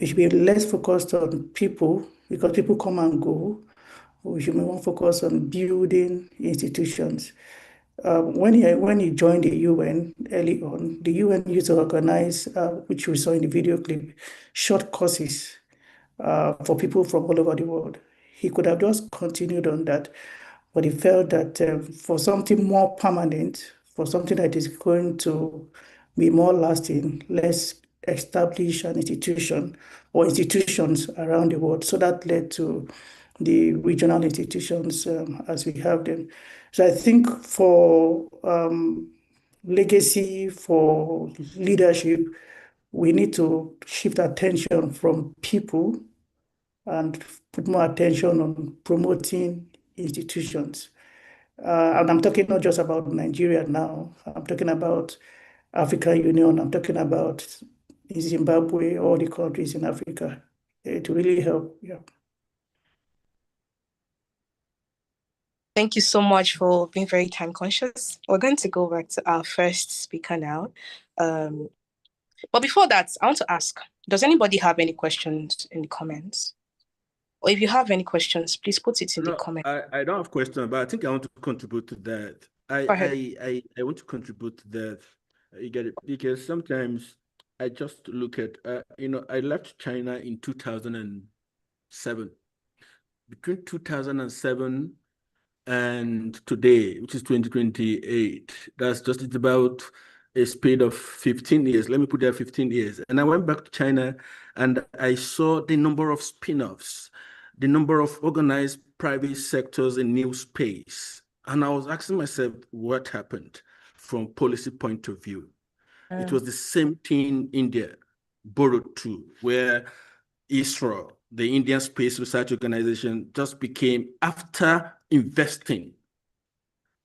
We should be less focused on people because people come and go. We should be more focused on building institutions. When he joined the UN early on, the UN used to organize, which we saw in the video clip, short courses for people from all over the world. He could have just continued on that, but he felt that for something more permanent, for something that is going to be more lasting, let's establish an institution or institutions around the world. So that led to the regional institutions as we have them. So I think for legacy, for leadership, we need to shift attention from people and put more attention on promoting institutions. And I'm talking not just about Nigeria now, I'm talking about African Union, I'm talking about Zimbabwe, all the countries in Africa, to really help. Yeah. Thank you so much for being very time conscious. We're going to go back to our first speaker now. But before that, I want to ask, does anybody have any questions in the comments? Or if you have any questions, please put it in the comments. I don't have questions, but I think I want to contribute to that. I want to contribute to that. You get it? Because sometimes I just look at, I left China in 2007. Between 2007 and today, which is 2028, it's about a speed of 15 years. Let me put that 15 years. And I went back to China and I saw the number of spin-offs, the number of organized private sectors in new space. And I was asking myself, what happened from policy point of view? It was the same thing India borrowed to, where ISRO, the Indian Space Research Organization, just became, after investing.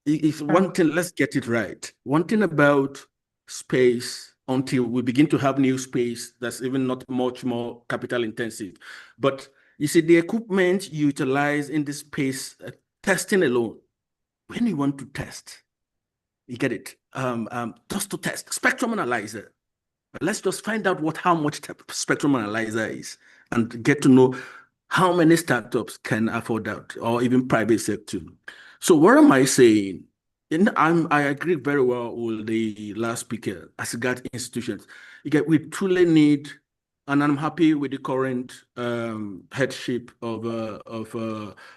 If one thing, let's get it right. One thing about space, until we begin to have new space that's even not much more capital intensive, but You see, the equipment you utilize in this space, testing alone, when you want to test, you get it, just to test, spectrum analyzer. Let's just find out how much spectrum analyzer is and get to know how many startups can afford that, or even private sector. So what am I saying? I agree very well with the last speaker as regards institutions. We truly need, and I'm happy with the current headship of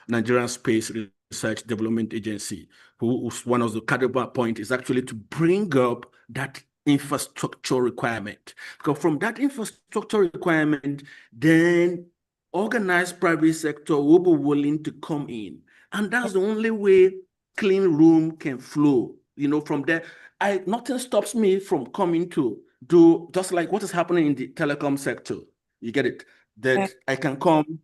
Nigerian Space Research Development Agency, who's one of the cardinal point is actually to bring up that infrastructure requirement. Because from that infrastructure requirement, then organized private sector will be willing to come in. And that's the only way clean room can flow. From there, nothing stops me from coming to do just like what is happening in the telecom sector. You get it? That I can come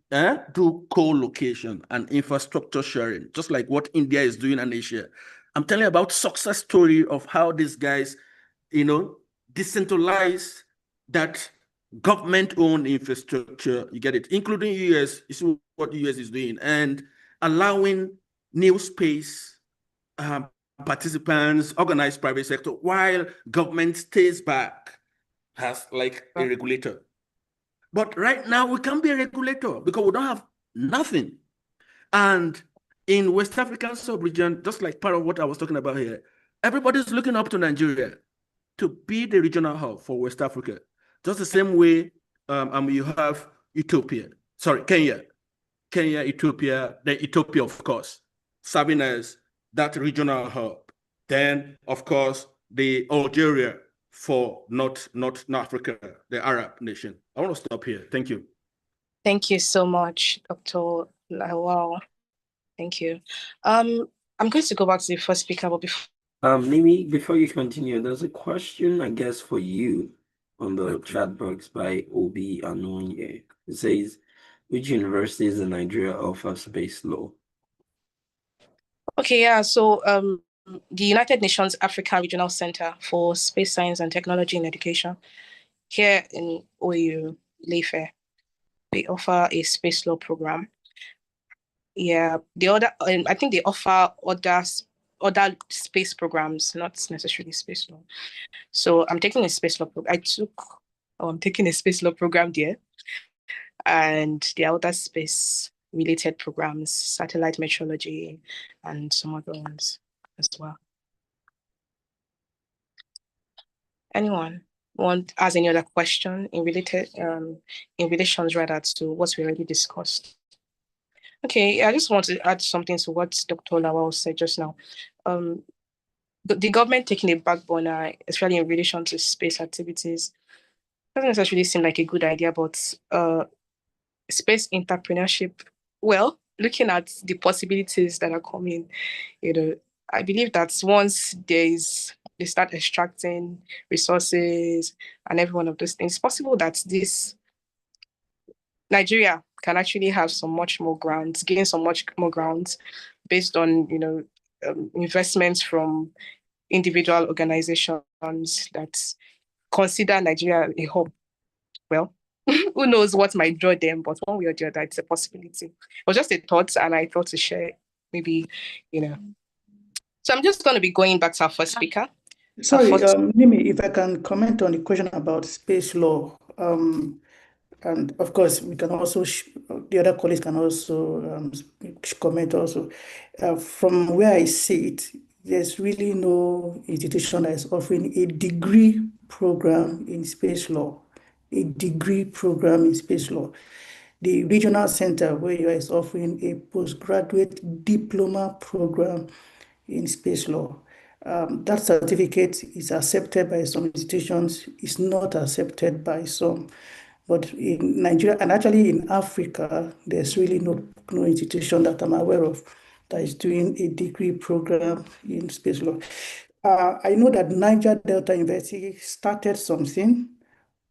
do co-location and infrastructure sharing, just like what India is doing in Asia. I'm telling you about success story of how these guys, decentralize that government-owned infrastructure, you get it, including US, you see what the US is doing, and allowing new space participants, organized private sector, while government stays back as like a regulator. But right now, we can't be a regulator because we don't have nothing. And in West African sub-region, just like part of what I was talking about here, everybody's looking up to Nigeria to be the regional hub for West Africa. Just the same way you have Kenya, Ethiopia, then Ethiopia, of course, serving as that regional hub. Then, of course, the Algeria for North Africa, the Arab nation. I want to stop here. Thank you. Thank you so much, Dr. Lawal. Thank you. I'm going to go back to the first speaker, but before Mimi, before you continue, there's a question, I guess, for you on the chat box by Obi Anonye. It says, which universities in Nigeria offer space law? Okay, yeah. So the United Nations African Regional Center for Space Science and Technology in Education here in OAU, Ife, they offer a space law program. Yeah, I think they offer other space programs, not necessarily space law. So I'm taking a space law program. I'm taking a space law program there, and the other space related programs, satellite metrology, and some other ones as well. Anyone has any other question in relations rather to what we already discussed? Okay, I just want to add something to what Dr. Lawal said just now. The government taking a back burner, especially in relation to space activities, doesn't necessarily seem like a good idea, but space entrepreneurship, well, looking at the possibilities that are coming, I believe that once they start extracting resources and every one of those things, it's possible that Nigeria can actually have gain so much more grounds based on, investments from individual organizations that consider Nigeria a hub. Well, who knows what might draw them, but one way or the other, it's a possibility. It was just a thought, and I thought to share maybe, So I'm just going to be going back to our first speaker. Sorry, Mimi, if I can comment on the question about space law. And of course, we can also, the other colleagues can also comment also. From where I see it, there's really no institution that is offering a degree program in space law, a degree program in space law. The regional center where you is offering a postgraduate diploma program in space law. That certificate is accepted by some institutions, is not accepted by some. But in Nigeria, and actually in Africa, there's really no institution that I'm aware of that is doing a degree program in space law. I know that Niger Delta University started something,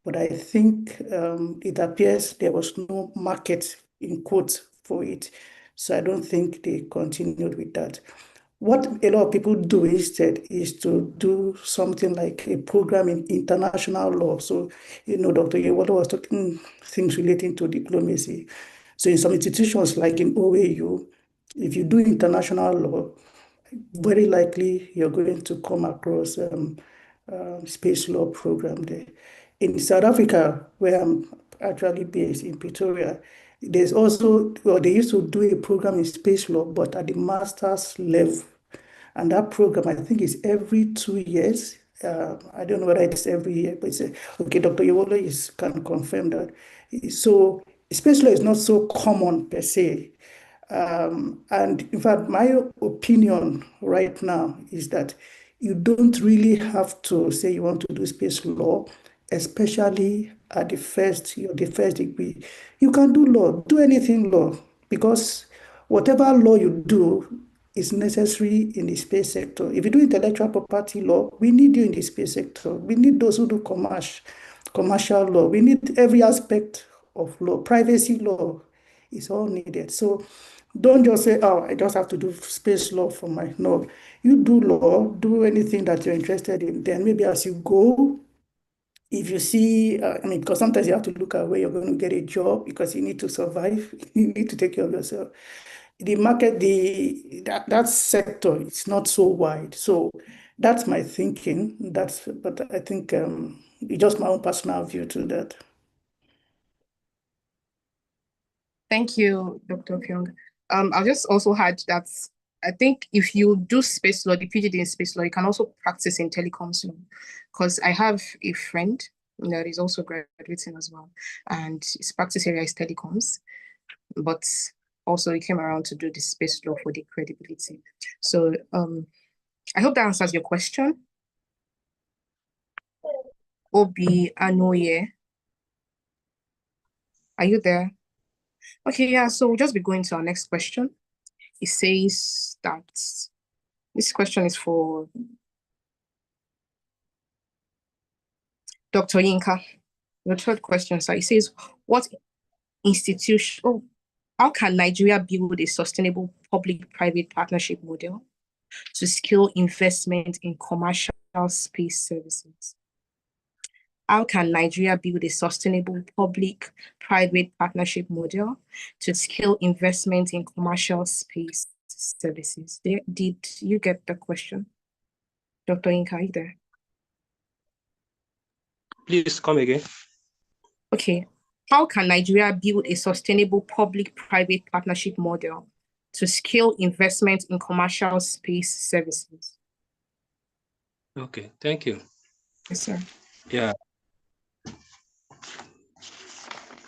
but I think it appears there was no market, in quotes, for it. So I don't think they continued with that. What a lot of people do instead is to do something like a program in international law. So, Dr. Yewala was talking things relating to diplomacy. So in some institutions like in OAU, if you do international law, very likely you're going to come across space law program there. In South Africa, where I'm actually based in Pretoria, there's also, well, they used to do a program in space law, but at the master's level. And that program, I think, is every 2 years. I don't know whether it's every year, but it's okay. Dr. Yewolo can confirm that. So space law is not so common per se. And in fact, my opinion right now is that you don't really have to say you want to do space law, especially at the first degree. You can do law, do anything law, because whatever law you do is necessary in the space sector. If you do intellectual property law, we need you in the space sector. We need those who do commercial law. We need every aspect of law. Privacy law is all needed. So don't just say, oh, I just have to do space law for my, no. You do law, do anything that you're interested in. Then maybe as you go, if you see, because sometimes you have to look at where you're going to get a job because you need to survive. You need to take care of yourself. The market, that sector is not so wide. So that's my thinking. But I think it's just my own personal view to that. Thank you, Dr. Pyong. I'll just also add that I think if you do space law, the PhD in space law, you can also practice in telecoms law. Because I have a friend that is also graduating as well, and his practice area is telecoms, but also he came around to do the space law for the credibility. So I hope that answers your question. Obi Anoye, are you there? Okay, yeah, so we'll just be going to our next question. It says that this question is for Dr. Yinka. The third question, so it says, what institution, how can Nigeria build a sustainable public-private partnership model to scale investment in commercial space services? How can Nigeria build a sustainable public-private partnership model to scale investment in commercial space services? Did you get the question? Dr. Yinka, are you there? Please come again. Okay. How can Nigeria build a sustainable public-private partnership model to scale investment in commercial space services? Okay, thank you. Yes, sir. Yeah.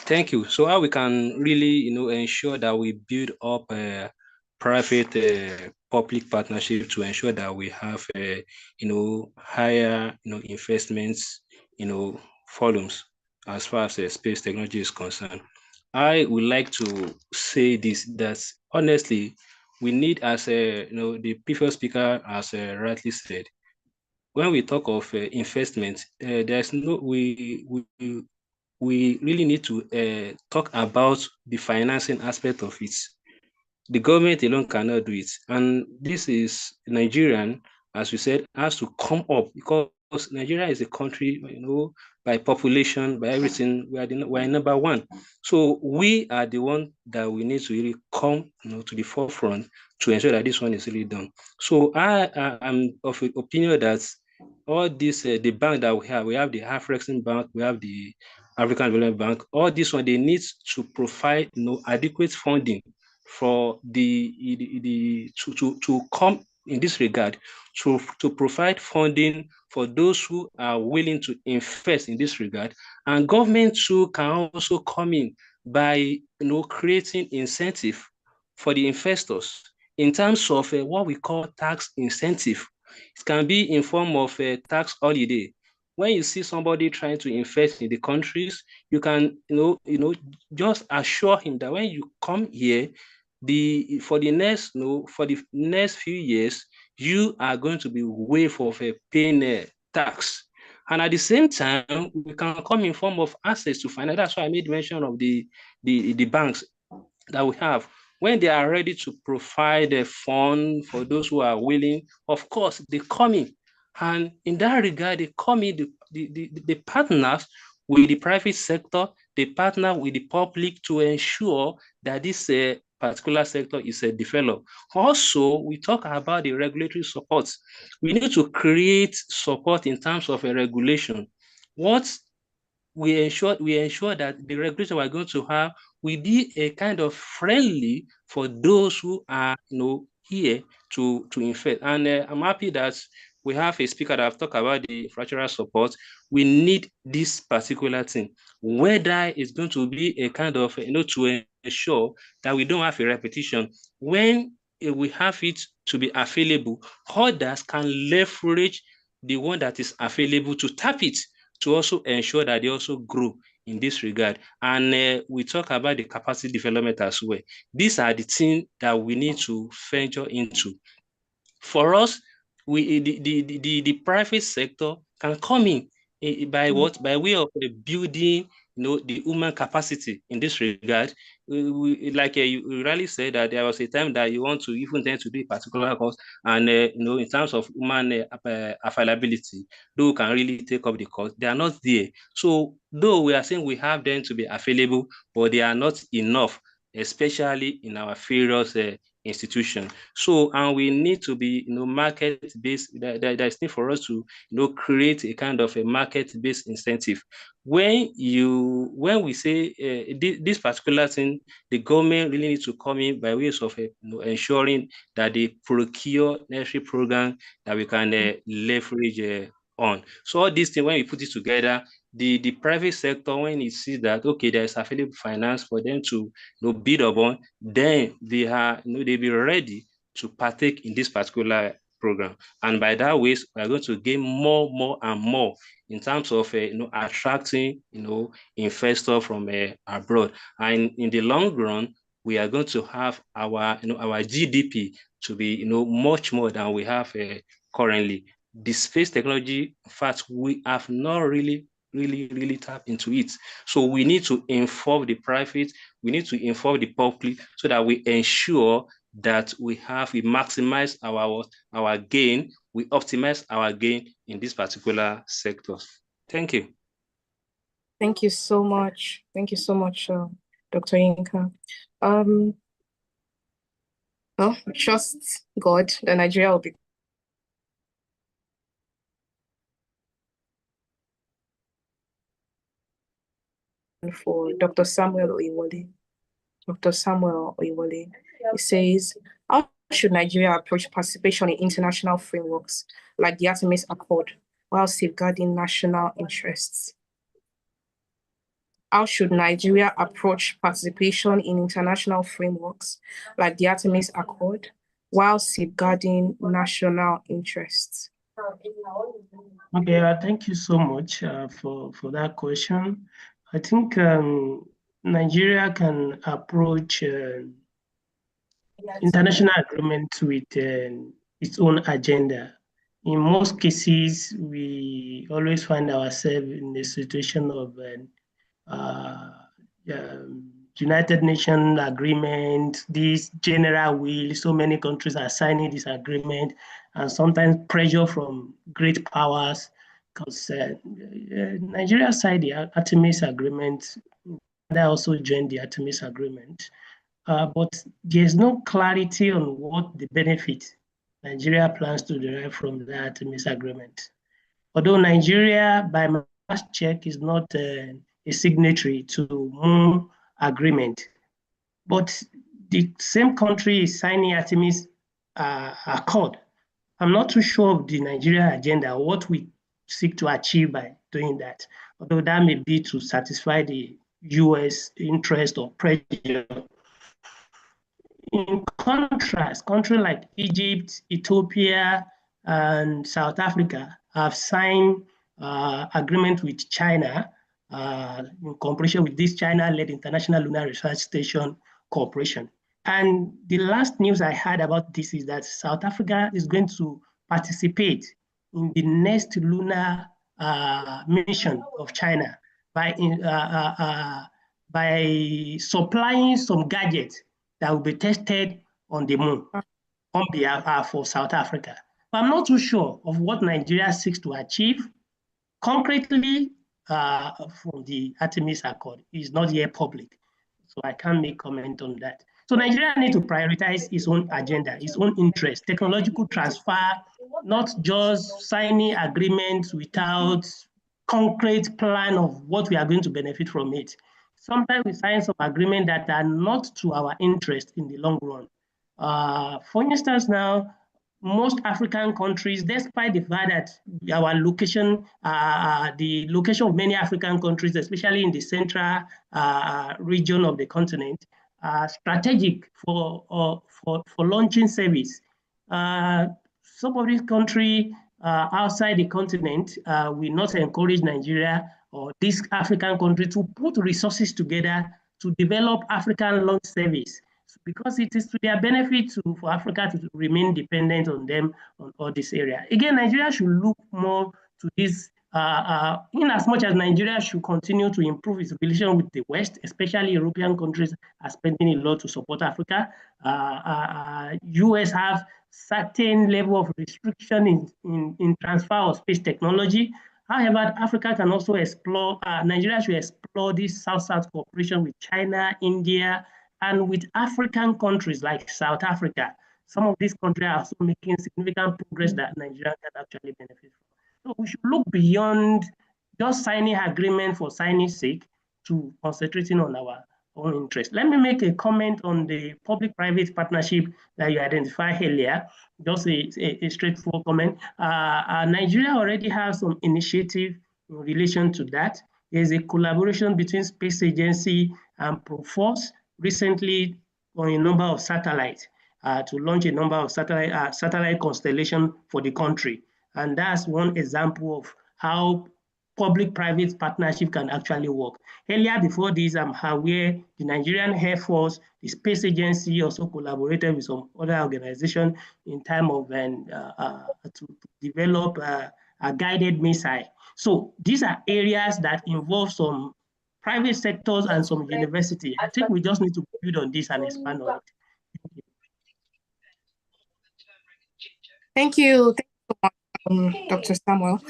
Thank you. So how we can really, ensure that we build up a private public partnership to ensure that we have, higher, investments, volumes as far as space technology is concerned. I would like to say this, that honestly, we need, as the previous speaker has rightly said, when we talk of investment, there's no, we really need to talk about the financing aspect of it. The government alone cannot do it. And this is Nigerian, as we said, has to come up because Nigeria is a country, by population, by everything, we're number one. So we are the one that we need to really come to the forefront to ensure that this one is really done. So I am of the opinion that all this, the bank that we have the Afrexim Bank, we have the African Development Bank, all this one, they need to provide adequate funding for to come in this regard, to provide funding for those who are willing to invest in this regard. And government too can also come in by creating incentive for the investors in terms of what we call tax incentive. It can be in form of a tax holiday. When you see somebody trying to invest in the countries, you can just assure him that when you come here, for the next few years, you are going to be waived of paying tax. And at the same time, we can come in form of access to finance. That's why I made mention of the banks that we have. When they are ready to provide a fund for those who are willing, of course, they come in. And in that regard, they come in, the partners with the private sector, they partner with the public to ensure that this particular sector is developed. Also, we talk about the regulatory support. We need to create support in terms of a regulation. What we ensure that the regulation we're going to have will be a kind of friendly for those who are here to invest. And I'm happy that we have a speaker that have talked about the infrastructural support. We need this particular thing, whether it's going to be a kind of to ensure that we don't have a repetition. When we have it to be available, others can leverage the one that is available to tap it, to also ensure that they also grow in this regard. And we talk about the capacity development as well. These are the things that we need to venture into. For us, the private sector can come in by what? By way of building the human capacity in this regard. Like you really said that there was a time that you want to even tend to do a particular course, and in terms of human availability, those can really take up the course. They are not there. So though we are saying we have them to be available, but they are not enough, especially in our various institution. So, and we need to be, market-based. There's need for us to, create a kind of a market-based incentive. When we say this particular thing, the government really needs to come in by ways of ensuring that they procure necessary program that we can leverage on. So all these things, when we put it together, the private sector, when it sees that okay, there is available finance for them to bid upon, then they are they'll be ready to partake in this particular program. And by that ways, we are going to gain more and more in terms of attracting investors from abroad. And in the long run, we are going to have our our GDP to be much more than we have currently. The space technology, in fact, we have not really tap into it. So we need to inform the private, we need to inform the public so that we ensure that we maximize our gain, we optimize our gain in this particular sector. Thank you. Thank you so much. Thank you so much, Dr. Yinka. Trust God that Nigeria will be for Dr. Samuel Oyewole. Dr. Samuel Oyewole. He says, how should Nigeria approach participation in international frameworks like the Artemis Accord while safeguarding national interests? How should Nigeria approach participation in international frameworks like the Artemis Accord while safeguarding national interests? Okay, thank you so much for that question. I think Nigeria can approach international agreement with its own agenda. In most cases, we always find ourselves in a situation of United Nations agreement, this general will, so many countries are signing this agreement, and sometimes pressure from great powers, because Nigeria signed the Artemis Agreement, they also joined the Artemis Agreement, but there's no clarity on what the benefit Nigeria plans to derive from the Artemis Agreement. Although Nigeria, by my last check, is not a signatory to MOON agreement, but the same country is signing Artemis Accord. I'm not too sure of the Nigeria agenda, what we seek to achieve by doing that, although that may be to satisfy the US interest or pressure. In contrast, countries like Egypt, Ethiopia, and South Africa have signed agreement with China in cooperation with this China-led International Lunar Research Station Corporation. And the last news I heard about this is that South Africa is going to participate in the next lunar mission of China by supplying some gadgets that will be tested on the moon on behalf of South Africa. But I'm not too sure of what Nigeria seeks to achieve. Concretely, from the Artemis Accord is not yet public, so I can't make comment on that. So Nigeria needs to prioritize its own agenda, its own interest, technological transfer, not just signing agreements without concrete plan of what we are going to benefit from it. Sometimes we sign some agreements that are not to our interest in the long run. For instance, now, most African countries, despite the fact that our location, the location of many African countries, especially in the central region of the continent, are strategic for launching service. Some of these countries outside the continent will not encourage Nigeria or this African country to put resources together to develop African launch service, because it is to their benefit for Africa to remain dependent on them on all this area. Again, Nigeria should look more to this, in as much as Nigeria should continue to improve its relation with the West, especially European countries are spending a lot to support Africa. US have certain level of restriction in transfer of space technology. However, Africa can also explore, Nigeria should explore this South-South cooperation with China, India, and with African countries like South Africa. Some of these countries are also making significant progress that Nigeria can actually benefit from. So we should look beyond just signing agreement for signing's sake to concentrating on our own interest. Let me make a comment on the public-private partnership that you identified earlier. Just a straightforward comment. Nigeria already has some initiative in relation to that. There's a collaboration between Space Agency and Proforce recently on a number of satellites to launch a number of satellite constellation for the country. And that's one example of how public-private partnership can actually work. Earlier before this, I'm aware the Nigerian Air Force, the Space Agency also collaborated with some other organizations in time of to develop a guided missile. So these are areas that involve some private sectors and some university. I think we just need to build on this and expand on it. Thank you. Thank you so much, Dr. Samuel.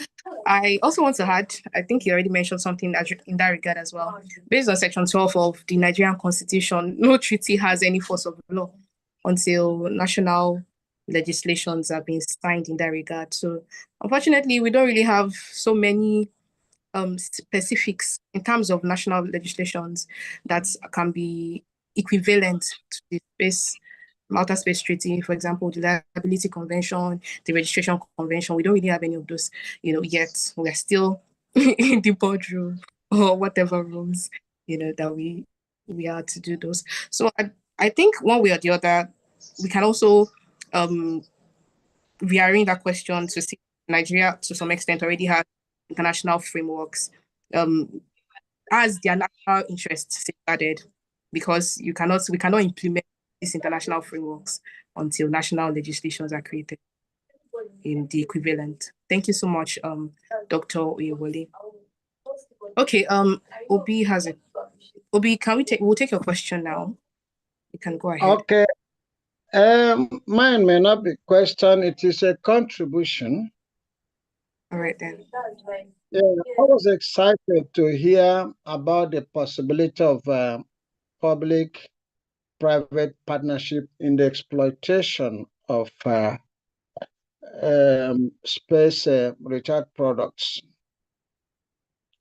I also want to add, I think you already mentioned something in that regard as well. Based on Section 12 of the Nigerian Constitution, no treaty has any force of law until national legislations have been signed in that regard. So unfortunately, we don't really have so many specifics in terms of national legislations that can be equivalent to the Malta Space Treaty, for example, the Liability Convention, the Registration Convention. We don't really have any of those, yet. We're still in the boardroom or whatever rooms, that we are to do those. So I think one way or the other, we can also rearrange that question to see Nigeria, to some extent, already has international frameworks as their national interests safeguarded, because we cannot implement these international frameworks until national legislations are created in the equivalent. Thank you so much, Dr. Oyewole. Okay, Obi has it. Obi, we'll take your question now. You can go ahead. Okay. Mine may not be question, it is a contribution. All right then. Yeah, I was excited to hear about the possibility of public-private partnership in the exploitation of space recharge products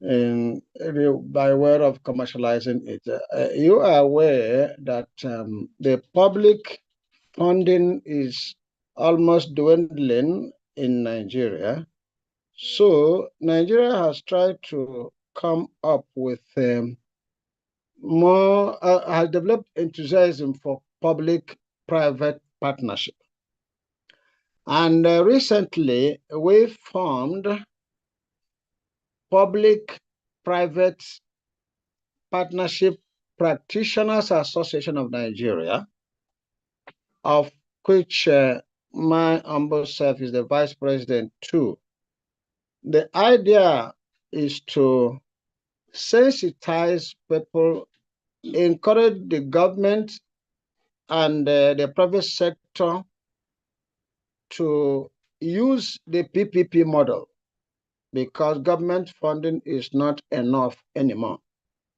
by way of commercializing it. You are aware that the public funding is almost dwindling in Nigeria. So Nigeria has tried to come up with has developed enthusiasm for public-private partnership. And recently, we formed Public-Private Partnership Practitioners Association of Nigeria, of which my humble self is the vice president too. The idea is to sensitize people, encourage the government and the private sector to use the PPP model because government funding is not enough anymore.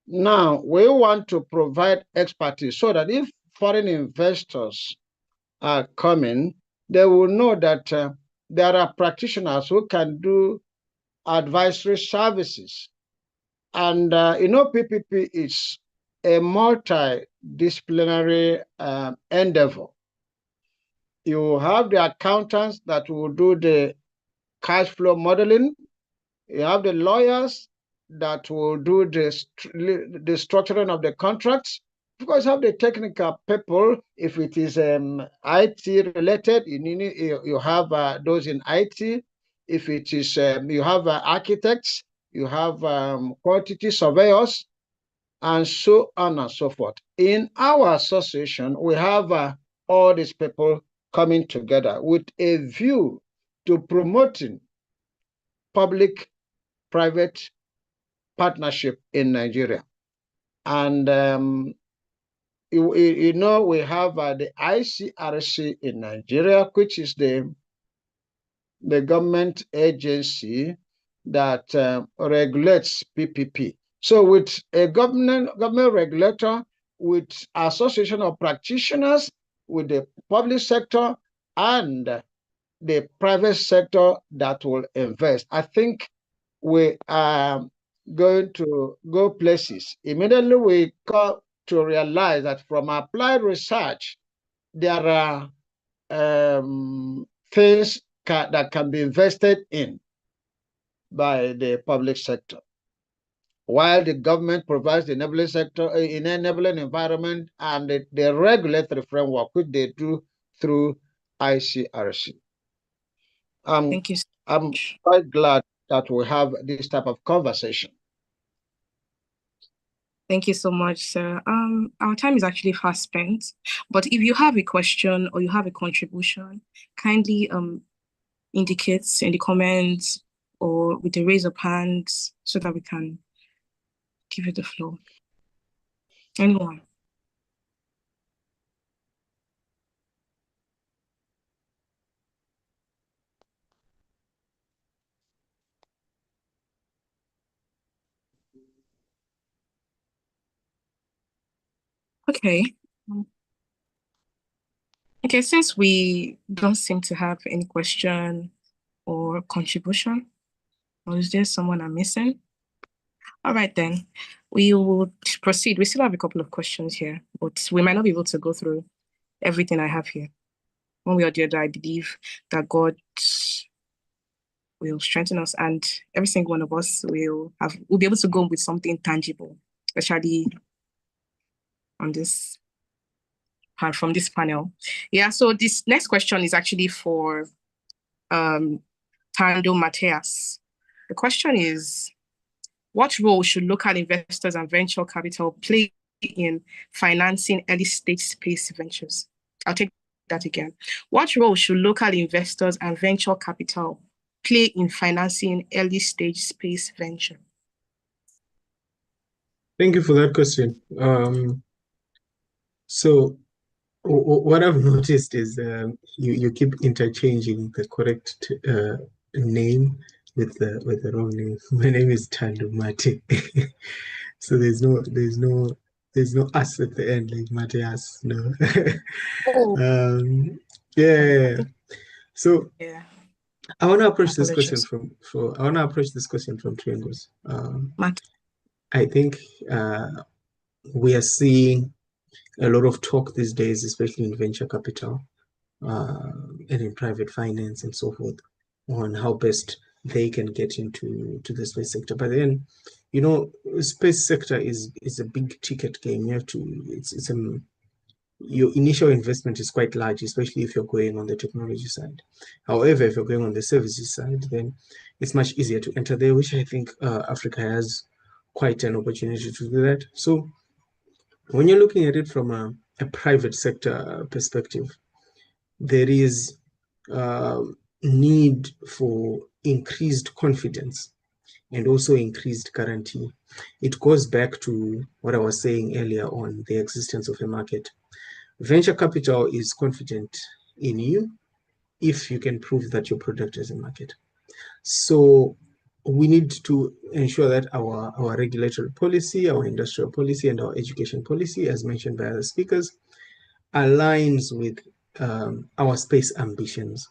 Now, we want to provide expertise so that if foreign investors are coming, they will know that there are practitioners who can do advisory services. And, PPP is a multidisciplinary endeavor. You have the accountants that will do the cash flow modeling. You have the lawyers that will do the structuring of the contracts. Of course, you have the technical people. If it is IT related, you have those in IT. If it is, you have architects, you have quantity surveyors, and so on and so forth. In our association, we have all these people coming together with a view to promoting public-private partnership in Nigeria. And we have the ICRC in Nigeria, which is the government agency that regulates PPP. So with a government regulator, with association of practitioners, with the public sector and the private sector that will invest, I think we are going to go places. Immediately we come to realize that from applied research, there are things that can be invested in by the public sector, while the government provides the enabling sector, in enabling environment and the regulatory framework, which they do through ICRC. Thank you. I'm quite glad that we have this type of conversation. Thank you so much, sir. Our time is actually fast spent, but if you have a question or you have a contribution, kindly indicate in the comments or with a raise of hands so that we can give you the floor. Anyone? Okay. Okay, since we don't seem to have any question or contribution, or is there someone I'm missing? All right, then we will proceed. We still have a couple of questions here, but we might not be able to go through everything I have here. One way or the other, I believe that God will strengthen us, and every single one of us will be able to go with something tangible, especially on this part from this panel. Yeah, so this next question is actually for Tando Mateas. The question is, what role should local investors and venture capital play in financing early stage space ventures? I'll take that again. What role should local investors and venture capital play in financing early stage space venture? Thank you for that question. So what I've noticed is you keep interchanging the correct name with the wrong name. My name is Tando Mate. So there's no us at the end like Mateas. No. Yeah. So yeah. I want to approach this question from two angles. I think we are seeing a lot of talk these days, especially in venture capital and in private finance and so forth, on how best they can get into the space sector. But then, space sector is a big ticket game. You have to, your initial investment is quite large, especially if you're going on the technology side. However, if you're going on the services side, then it's much easier to enter there, which I think Africa has quite an opportunity to do that. So when you're looking at it from a private sector perspective, there is need for increased confidence and also increased guarantee. It goes back to what I was saying earlier on the existence of a market. Venture capital is confident in you if you can prove that your product is a market. So we need to ensure that our regulatory policy, our industrial policy, and our education policy, as mentioned by other speakers, aligns with our space ambitions.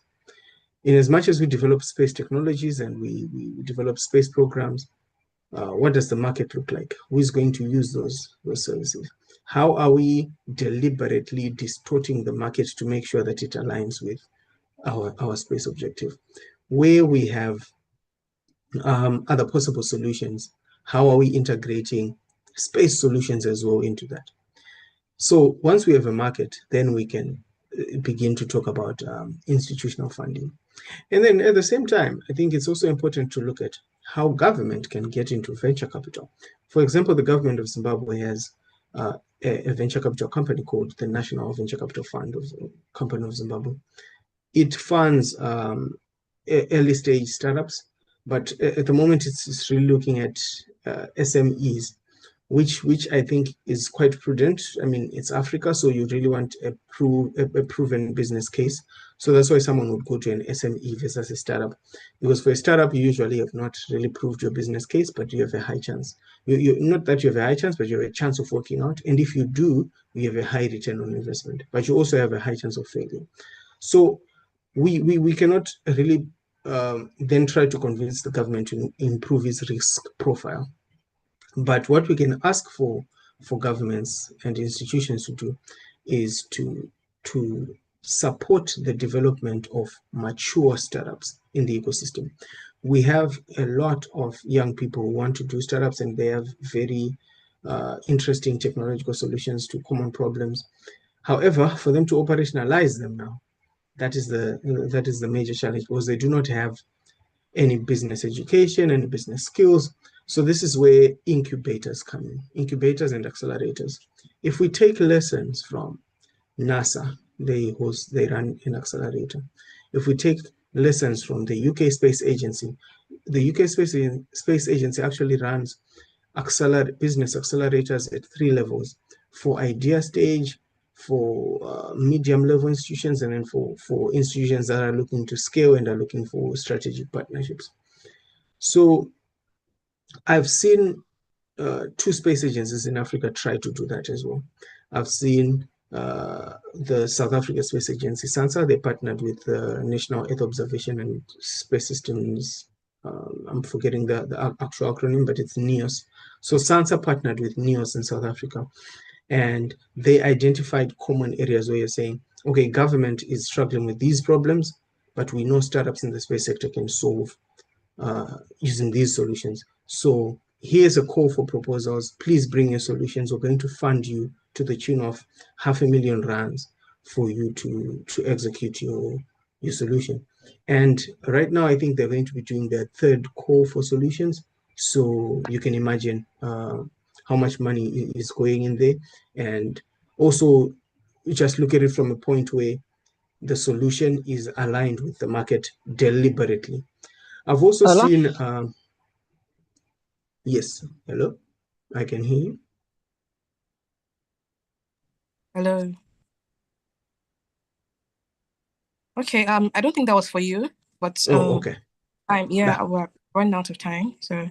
In as much as we develop space technologies and we develop space programs, what does the market look like? Who is going to use those services? How are we deliberately distorting the market to make sure that it aligns with our space objective? Where we have other possible solutions, how are we integrating space solutions as well into that? So once we have a market, then we can begin to talk about institutional funding. And then at the same time, I think it's also important to look at how government can get into venture capital. For example, the government of Zimbabwe has a venture capital company called the National Venture Capital Fund of Company of Zimbabwe. It funds early stage startups, but at the moment it's really looking at SMEs, which I think is quite prudent. I mean, it's Africa, so you really want a proven business case. So that's why someone would go to an SME versus a startup, because for a startup, you usually have not really proved your business case, but you have a high chance. You not that you have a high chance, but you have a chance of working out. And if you do, you have a high return on investment, but you also have a high chance of failure. So we cannot really then try to convince the government to improve its risk profile. But what we can ask for governments and institutions to do is to support the development of mature startups in the ecosystem. We have a lot of young people who want to do startups, and they have very interesting technological solutions to common problems. However, for them to operationalize them now, that is the major challenge, because they do not have any business education, any business skills. So this is where incubators come in, incubators and accelerators. If we take lessons from NASA, they run an accelerator. If we take lessons from the UK Space Agency, the UK Space Agency actually runs business accelerators at 3 levels: for idea stage, for medium level institutions, and then for institutions that are looking to scale and are looking for strategic partnerships. So I've seen 2 space agencies in Africa try to do that as well. I've seen the South Africa Space Agency, SANSA. They partnered with the National Earth Observation and Space Systems. I'm forgetting the actual acronym, but it's NEOS. So SANSA partnered with NEOS in South Africa, and they identified common areas where you're saying, okay, government is struggling with these problems, but we know startups in the space sector can solve using these solutions. So here's a call for proposals. Please bring your solutions. We're going to fund you to the tune of R500,000 rands for you to execute your solution. And right now, I think they're going to be doing their 3rd call for solutions. So you can imagine how much money is going in there. And also just look at it from a point where the solution is aligned with the market deliberately. I've also seen, yes, hello, I can hear you. Hello. Okay, I don't think that was for you, but okay. We're running out of time, so you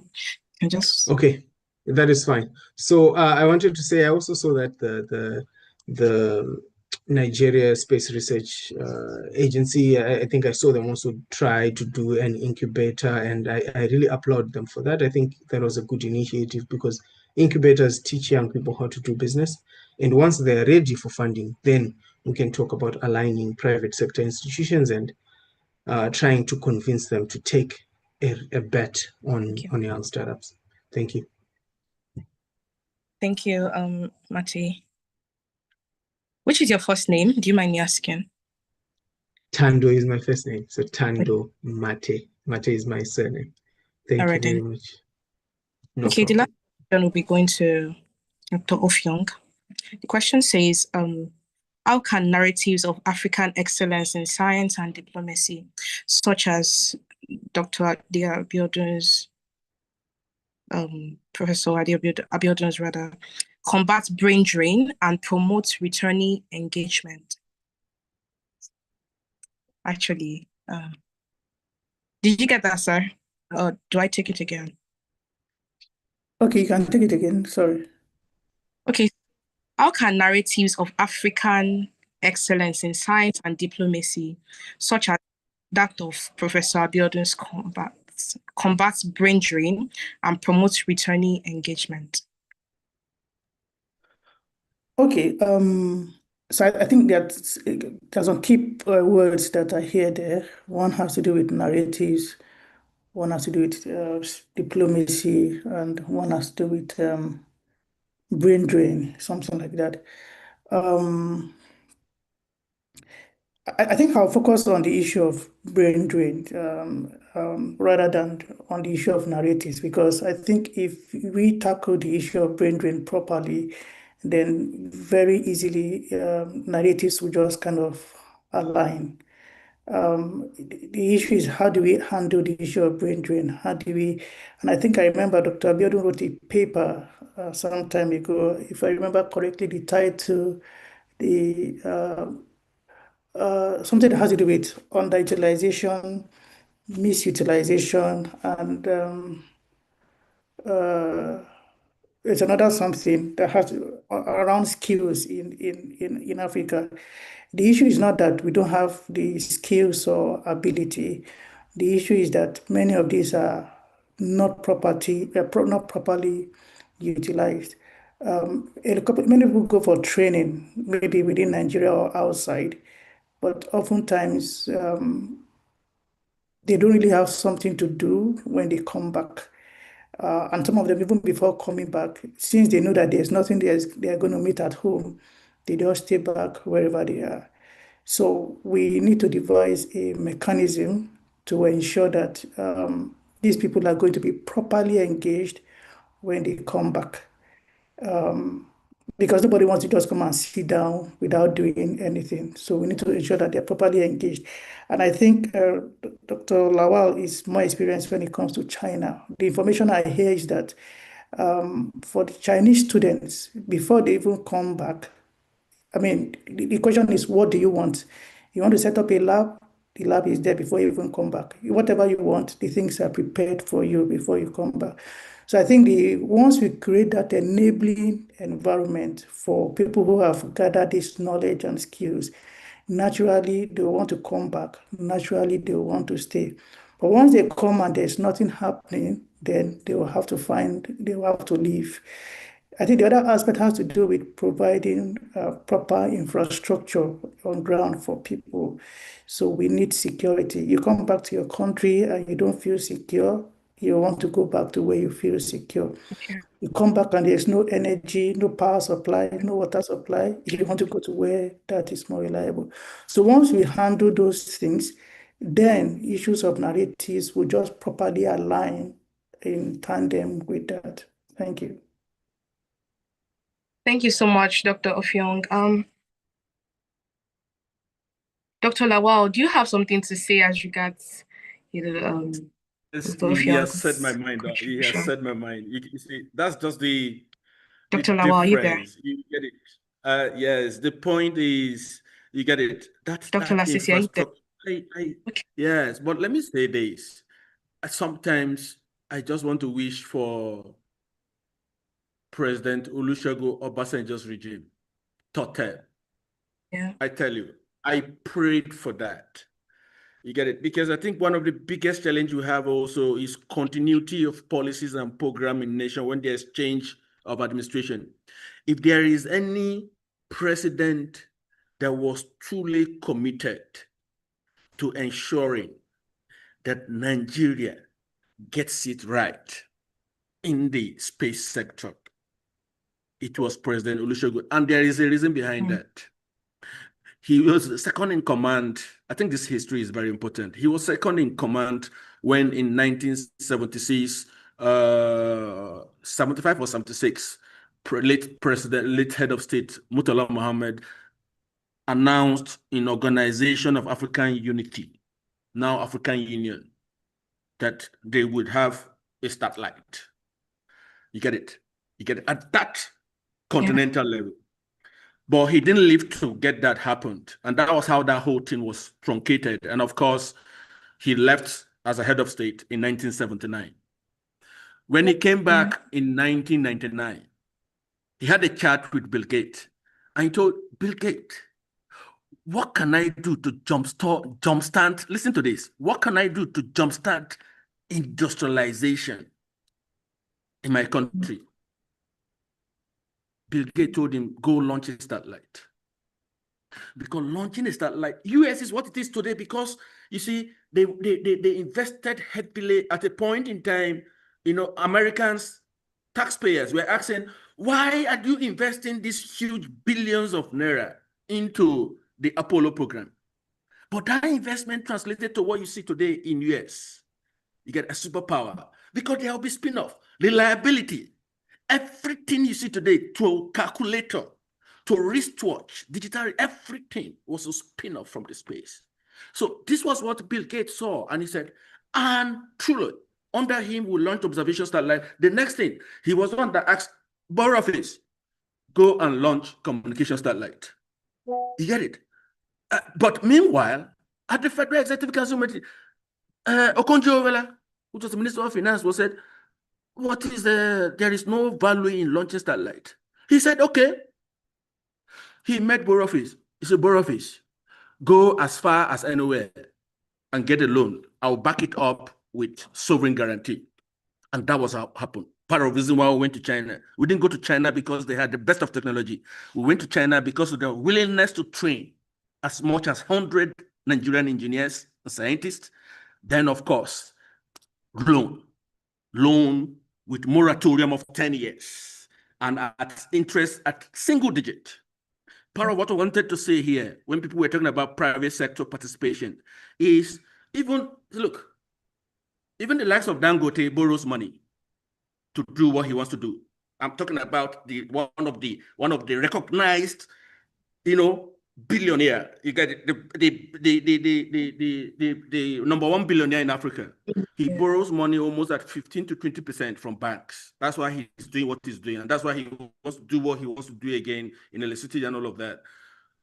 can just. Okay, that is fine. So I wanted to say I also saw that the Nigeria Space Research Agency, I think I saw them also try to do an incubator, and I really applaud them for that. I think that was a good initiative, because incubators teach young people how to do business, and once they're ready for funding, then we can talk about aligning private sector institutions and trying to convince them to take a bet on young startups. Thank you. Thank you, Mate. Which is your first name? Do you mind me asking? Tando is my first name. So Tando Mate. Mate is my surname. Thank you very much. No problem. The last question will be going to Dr. Offiong. The question says, how can narratives of African excellence in science and diplomacy, such as Dr. Abiodun's, Professor Abiodun's rather, combat brain drain and promote returnee engagement? Actually, did you get that, sir? Do I take it again? Okay, you can take it again. Sorry. Okay. How can narratives of African excellence in science and diplomacy, such as that of Professor Abiodun's combats brain drain and promotes returning engagement? Okay. So I think that there's some key words that I hear there. One has to do with narratives. One has to do with diplomacy, and one has to do with brain drain, something like that. I think I'll focus on the issue of brain drain rather than on the issue of narratives, because I think if we tackle the issue of brain drain properly, then very easily narratives will just kind of align. The issue is, how do we handle the issue of brain drain? How do we, and I think I remember Dr. Abiodun wrote a paper some time ago, if I remember correctly, the title, something that has to do with underutilization, misutilization, and it's another something that has around skills in Africa. The issue is not that we don't have the skills or ability. The issue is that many of these are not not properly utilized. Many people go for training, maybe within Nigeria or outside, but oftentimes they don't really have something to do when they come back. And some of them, even before coming back, since they know that there's nothing they are going to meet at home, they just stay back wherever they are. So we need to devise a mechanism to ensure that these people are going to be properly engaged when they come back. Because nobody wants to just come and sit down without doing anything. So we need to ensure that they're properly engaged. And I think Dr. Lawal is more experienced when it comes to China. The information I hear is that for the Chinese students, before they even come back, I mean, the question is, what do you want? You want to set up a lab? The lab is there before you even come back. Whatever you want, the things are prepared for you before you come back. So I think once we create that enabling environment for people who have gathered this knowledge and skills, naturally they want to come back. Naturally they want to stay. But once they come and there's nothing happening, then they will have to leave. I think the other aspect has to do with providing proper infrastructure on ground for people. So we need security. You come back to your country and you don't feel secure, you want to go back to where you feel secure. Okay. You come back and there's no energy, no power supply, no water supply. You want to go to where that is more reliable. So once we handle those things, then issues of narratives will just properly align in tandem with that. Thank you. Thank you so much, Dr. Offiong. Dr. Lawal, do you have something to say as regards, Dr. He has Offiong's set my mind. He has contribution? set my mind. You see, that's just the Dr. Lawal, are you there? difference. You get it. Yes, the point is, you get it. That's Dr. that Lasisi, are you there? infrastructure. Okay. Yes, but let me say this. Sometimes I just want to wish for President Olusegun Obasanjo's regime, total. Yeah. I tell you, I prayed for that. You get it? Because I think one of the biggest challenges we have also is continuity of policies and program in nation when there's change of administration. If there is any president that was truly committed to ensuring that Nigeria gets it right in the space sector, it was President Olusegun. And there is a reason behind that. He was second in command. I think this history is very important. He was second in command when in 1976, 75 or 76, late head of state Murtala Mohammed announced in Organization of African Unity, now African Union, that they would have a satellite. You get it? You get it? At that continental level. But he didn't live to get that happened. And that was how that whole thing was truncated. And of course, he left as a head of state in 1979. When he came back in 1999, he had a chat with Bill Gates, and he told Bill Gates, what can I do to jumpstart, listen to this, what can I do to jumpstart industrialization in my country? Bill Gates told him, go launch a satellite. Because launching a satellite, US is what it is today because, you see, they invested heavily at a point in time, you know, Americans, taxpayers were asking, why are you investing these huge billions of naira into the Apollo program? But that investment translated to what you see today in US. You get a superpower because there will be spin-off, reliability, everything you see today, to calculator, to wristwatch, digital, everything was a spin-off from the space. So this was what Bill Gates saw, and he said, and truly, under him, we launched observation satellite. The next thing, he was the one that asked Borough Office, go and launch communication satellite. You get it? But meanwhile, at the Federal Executive Council meeting, Okonjo-Iweala, which was the Minister of Finance, was said, what is there is no value in launching satellite. He said, okay. He met Borough Office. He said, Borough Office, go as far as anywhere and get a loan. I'll back it up with sovereign guarantee. And that was how it happened. Part of the reason why we went to China. We didn't go to China because they had the best of technology. We went to China because of their willingness to train as much as 100 Nigerian engineers and scientists. Then, of course, loan with moratorium of 10 years and at interest at single digit. Part of what I wanted to say here, when people were talking about private sector participation, is even the likes of Dangote borrows money to do what he wants to do. I'm talking about one of the recognized, you know, billionaire. You get it, the number one billionaire in Africa. He borrows money almost at 15 to 20% from banks. That's why he's doing what he's doing, and that's why he wants to do what he wants to do again in electricity and all of that.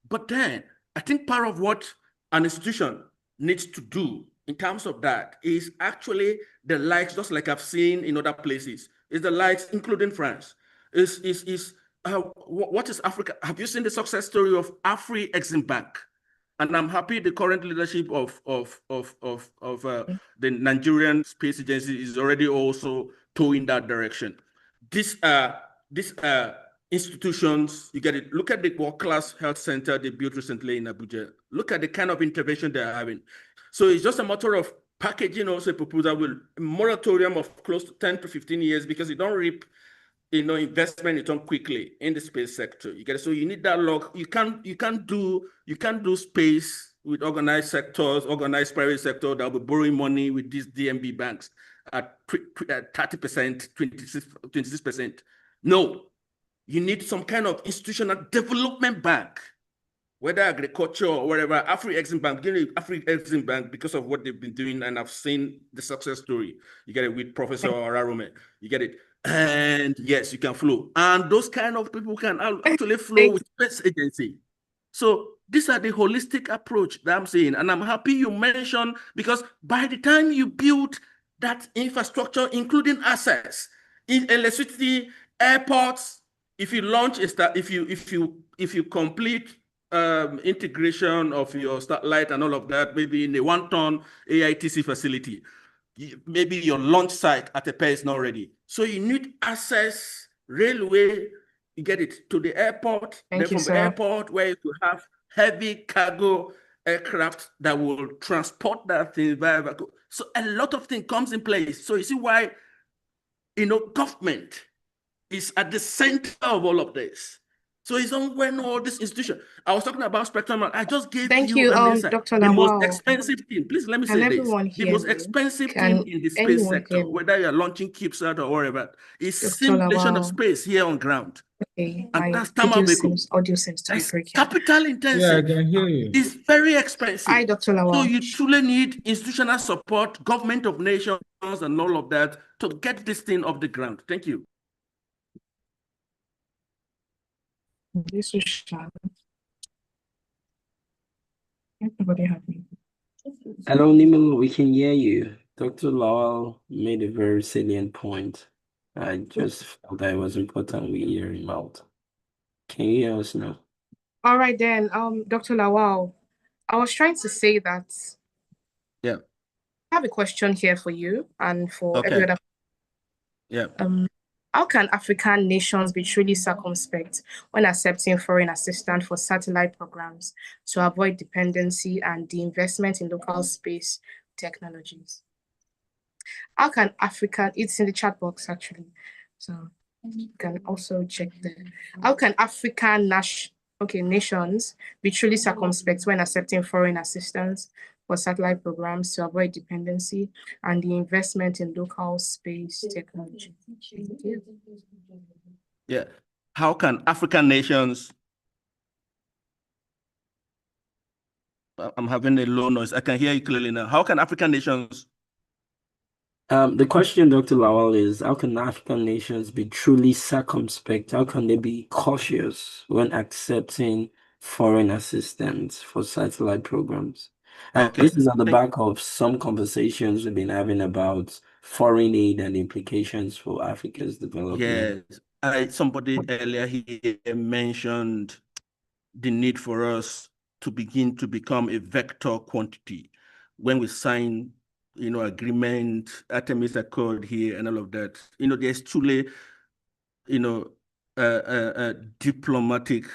But then I think part of what an institution needs to do in terms of that is actually the likes, just like I've seen in other places, is the likes, including France, what is Africa? Have you seen the success story of Afreximbank? And I'm happy the current leadership of the Nigerian Space Agency is already also towing that direction. These institutions, you get it. Look at the world-class health center they built recently in Abuja. Look at the kind of intervention they're having. So it's just a matter of packaging also a proposal with a moratorium of close to 10 to 15 years because you don't reap, you know, investment return quickly in the space sector. You get it? So you need that lock. You can't do space with organized sectors, organized private sector that will be borrowing money with these DMB banks at 30%, 26%. No, you need some kind of institutional development bank, whether agriculture or whatever. Afreximbank, because of what they've been doing, and I've seen the success story. You get it with Professor Ararume. You get it. And yes, you can flow. And those kind of people can actually flow with space agency. So these are the holistic approach that I'm saying. And I'm happy you mentioned, because by the time you build that infrastructure, including assets in electricity, airports, if you launch if you complete integration of your satellite and all of that, maybe in a 1-ton AITC facility, maybe your launch site at a pair is not ready. So you need access, railway, you get it, to the airport. Thank you, from the airport where you have heavy cargo aircraft that will transport that thing via vehicle. So a lot of things comes in place. So you see why, you know, government is at the center of all of this. So it's on when all this institution. I was talking about spectrum. I just gave you an insight. Dr. The Lawal. most expensive thing. Please let me say this. The most expensive thing in the space sector, whether you're launching CubeSat or whatever, is simulation of space here on ground. Okay. And that's thermal vehicle. Audio seems to be breaking. Capital intensive. Yeah, I can hear you. It's very expensive. Hi, Dr. Lawal. So you truly need institutional support, government of nations, and all of that to get this thing off the ground. Thank you. This is Sharon. Everybody have me. Hello, Nimo, we can hear you. Dr. Lowell made a very salient point. I just felt that it was important we hear him out. Can you hear us now? All right then, Dr. Lawal, I was trying to say that Yeah. I have a question here for you and for every Okay. other. Yeah. How can African nations be truly circumspect when accepting foreign assistance for satellite programs to avoid dependency and the investment in local space technologies? How can African, it's in the chat box actually, so you can also check there. How can African nations be truly circumspect when accepting foreign assistance for satellite programs to avoid dependency and the investment in local space technology? Yeah. How can African nations, I'm having a low noise. I can hear you clearly now. How can African nations? The question, Dr. Lawal, is how can African nations be truly circumspect? How can they be cautious when accepting foreign assistance for satellite programs? And Okay. this is on the back of some conversations we've been having about foreign aid and implications for Africa's development. Yes. Somebody earlier here mentioned the need for us to begin to become a vector quantity when we sign, agreement, Artemis Accord here and all of that. There's truly, diplomatic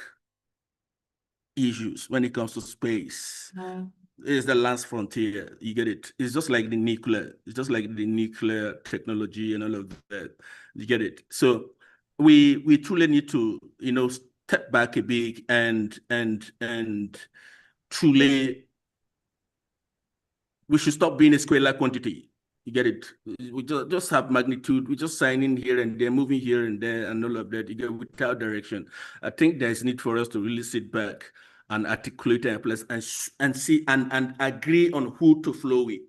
issues when it comes to space. It's the last frontier. You get it? It's just like the nuclear. It's just like the nuclear technology and all of that. You get it? So we truly need to, step back a bit and truly we should stop being a scalar quantity. You get it? We just have magnitude. We just sign in here and there, moving here and there, and all of that. You get without direction. I think there's need for us to really sit back and articulate and see and agree on who to flow with.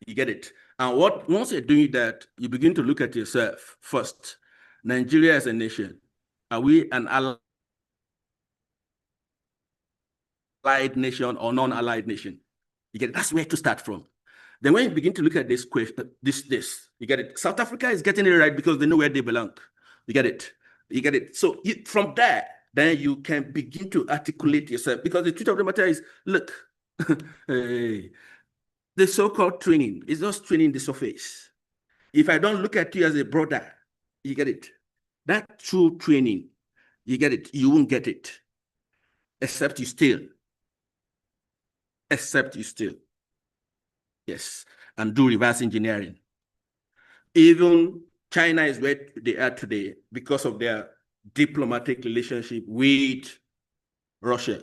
You get it? And once you're doing that, you begin to look at yourself first. Nigeria as a nation, are we an allied nation or non-allied nation? You get it? That's where to start from. Then when you begin to look at this question, you get it? South Africa is getting it right because they know where they belong. You get it? You get it? So from there, then you can begin to articulate yourself, because the truth of the matter is, look, the so-called training is just training the surface. If I don't look at you as a brother, you get it? That true training, you get it? You won't get it, except you steal. Yes, and do reverse engineering. Even China is where they are today because of their diplomatic relationship with Russia.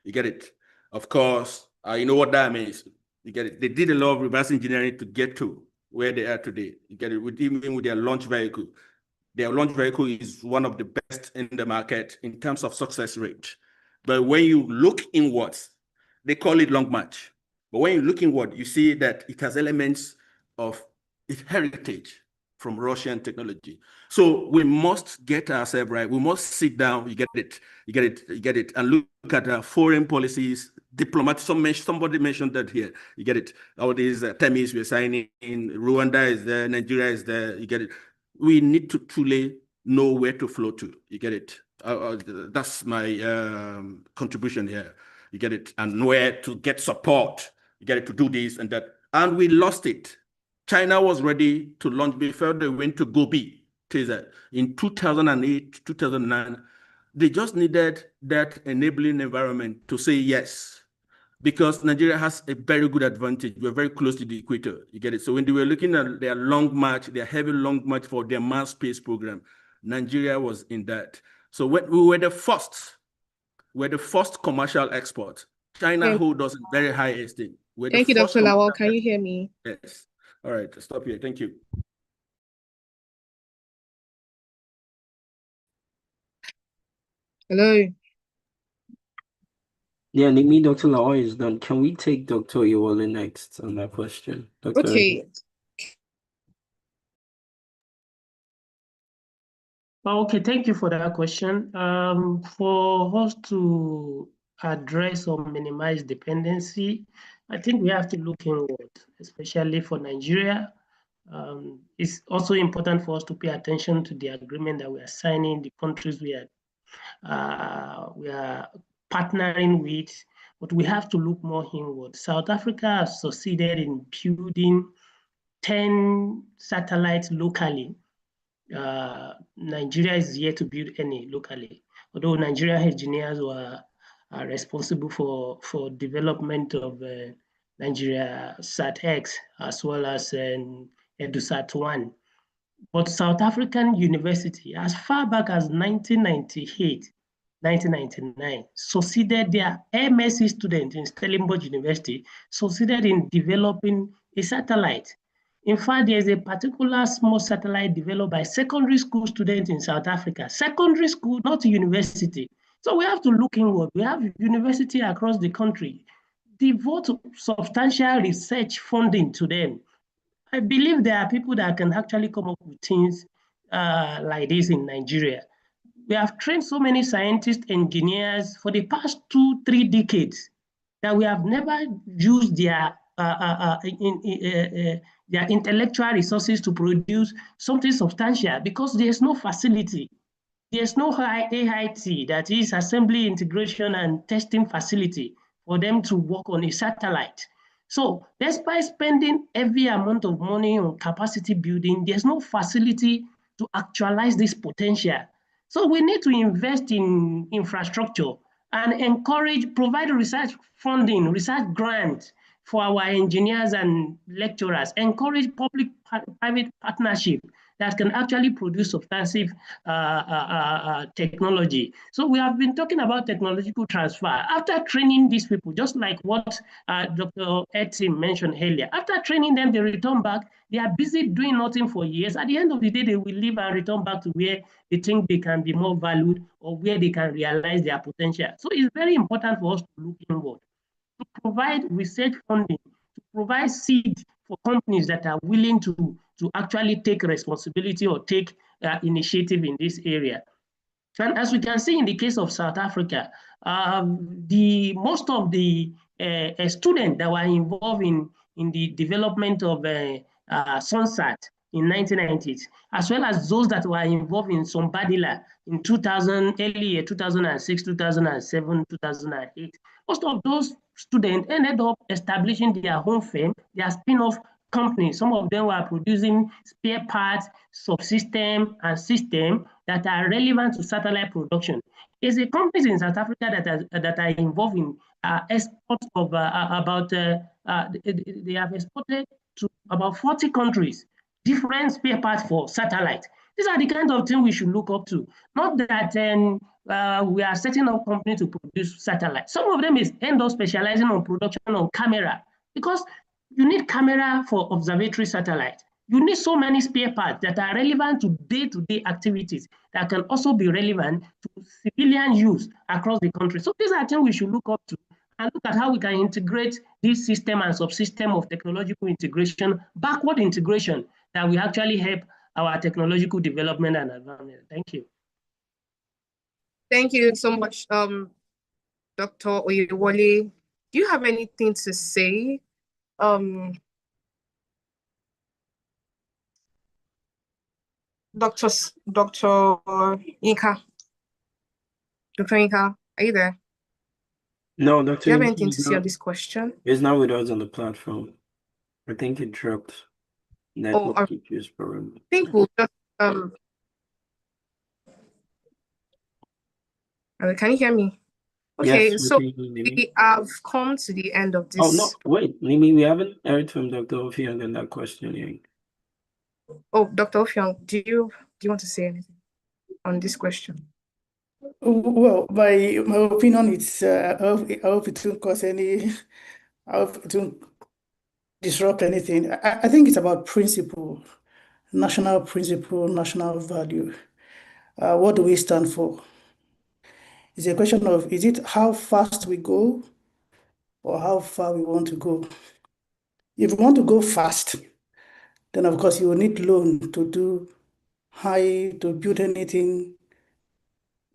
You get it? Of course, you know what that means. You get it? They did a lot of reverse engineering to get to where they are today. You get it? Even with their launch vehicle. Their launch vehicle is one of the best in the market in terms of success rate. But when you look inwards, they call it Long March. But when you look inward, you see that it has elements of its heritage from Russian technology. So we must get ourselves right. We must sit down. You get it, and look at foreign policies, diplomatic. Somebody mentioned that here. You get it. All these terms we're signing in. Rwanda is there. Nigeria is there. You get it. We need to truly know where to flow to. You get it. That's my contribution here. You get it, and where to get support. You get it, to do this and that, and we lost it. China was ready to launch before they went to Gobi in 2008, 2009. They just needed that enabling environment to say yes, because Nigeria has a very good advantage. We're very close to the equator. You get it? So when they were looking at their long march, their heavy long march for their manned space program, Nigeria was in that. So we were the first. We're the first commercial export. China holds us in very high esteem. Thank you, Dr. Lawal. Can you hear me? Yes. All right, stop here. Thank you. Hello. Yeah, me, Dr. Lawal is done. Can we take Dr. Oyewole next on that question? Dr. Okay. Okay, thank you for that question. For us to address or minimize dependency, I think we have to look inward, especially for Nigeria. It's also important for us to pay attention to the agreement that we are signing, the countries we are partnering with, but we have to look more inward. South Africa has succeeded in building 10 satellites locally. Nigeria is yet to build any locally, although Nigerian engineers were responsible for development of Nigeria SAT-X as well as EduSat-1. But South African University, as far back as 1998, 1999, succeeded, their MSc student in Stellenbosch University succeeded in developing a satellite. In fact, there's a particular small satellite developed by secondary school students in South Africa. Secondary school, not university. So we have to look inward. We have university across the country. Devote substantial research funding to them. I believe there are people that can actually come up with things like this in Nigeria. We have trained so many scientists, engineers for the past 2-3 decades that we have never used their intellectual resources to produce something substantial because there's no facility. There's no AIT, that is assembly, integration, and testing facility for them to work on a satellite. So despite spending every amount of money on capacity building, there's no facility to actualize this potential. So we need to invest in infrastructure and encourage, provide research funding, research grants for our engineers and lecturers, encourage public-private partnership that can actually produce substantive technology. So we have been talking about technological transfer. After training these people, just like what Dr. Etim mentioned earlier, after training them, they return back, they are busy doing nothing for years. At the end of the day, they will leave and return back to where they think they can be more valued or where they can realize their potential. So it's very important for us to look inward, to provide research funding, to provide seed for companies that are willing to actually take responsibility or take initiative in this area. And as we can see in the case of South Africa, most of the students that were involved in the development of Sunsat in 1990s, as well as those that were involved in Sombadila in 2000, early 2006, 2007, 2008, most of those students ended up establishing their own firm, their spin-off companies. Some of them were producing spare parts, subsystem, and system that are relevant to satellite production. There's a companies in South Africa that are involved in exports of they have exported to about 40 countries, different spare parts for satellite. These are the kind of things we should look up to. Not that we are setting up companies to produce satellites. Some of them end up specializing on production on camera, because you need camera for observatory satellite. You need so many spare parts that are relevant to day-to-day activities that can also be relevant to civilian use across the country. So these are things we should look up to and look at how we can integrate this system and subsystem of technological integration, backward integration, that will actually help our technological development and advancement. Thank you. Thank you so much, Dr. Oyewole. Do you have anything to say? Dr. Yinka. Dr. Yinka, are you there? No, Dr. Do you have Yinka anything to is say on not, this question? is not with us on the platform. I think it dropped. Network issues probably. I think we'll just can you hear me? Okay, Yes, so we can hear you. we have come to the end of this. Oh no, wait, Nimi, we haven't heard from Dr. Ofiong on that question yet. Oh, Dr. Ofiong, do you want to say anything on this question? Well, my opinion is I hope it won't cause any, I hope it won't disrupt anything. I think it's about principle, national value. What do we stand for? It's a question of, is it how fast we go or how far we want to go? If we want to go fast, then of course you will need loan to build anything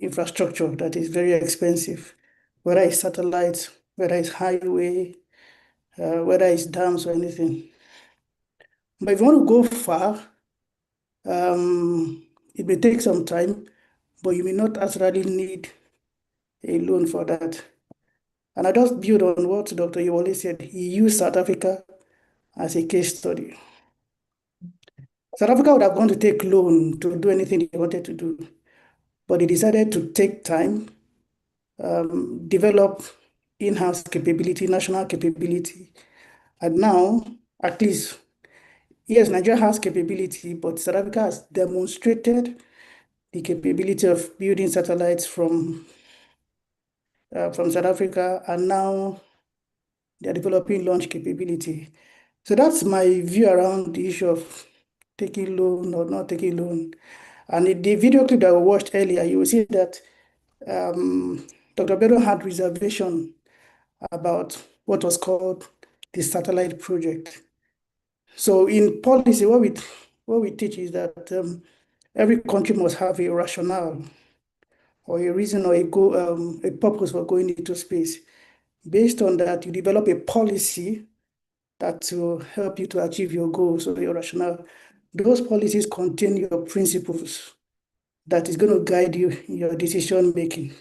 infrastructure that is very expensive. whether it's satellites, whether it's highway, whether it's dams or anything. But if you want to go far, it may take some time, but you may not actually need a loan for that. And I just build on what Dr. Yewole said. He used South Africa as a case study. South Africa would have gone to take loan to do anything they wanted to do, but they decided to take time, develop in-house capability, national capability. And now, at least, yes, Nigeria has capability, but South Africa has demonstrated the capability of building satellites from South Africa, and now they're developing launch capability. So that's my view around the issue of taking loan or not taking loan. And in the video clip that we watched earlier, you will see that Dr. Bello had reservation about what was called the satellite project. So in policy, what we teach is that every country must have a rationale or a reason or a purpose for going into space. Based on that, you develop a policy that will help you to achieve your goals or your rationale. Those policies contain your principles that is going to guide you in your decision making.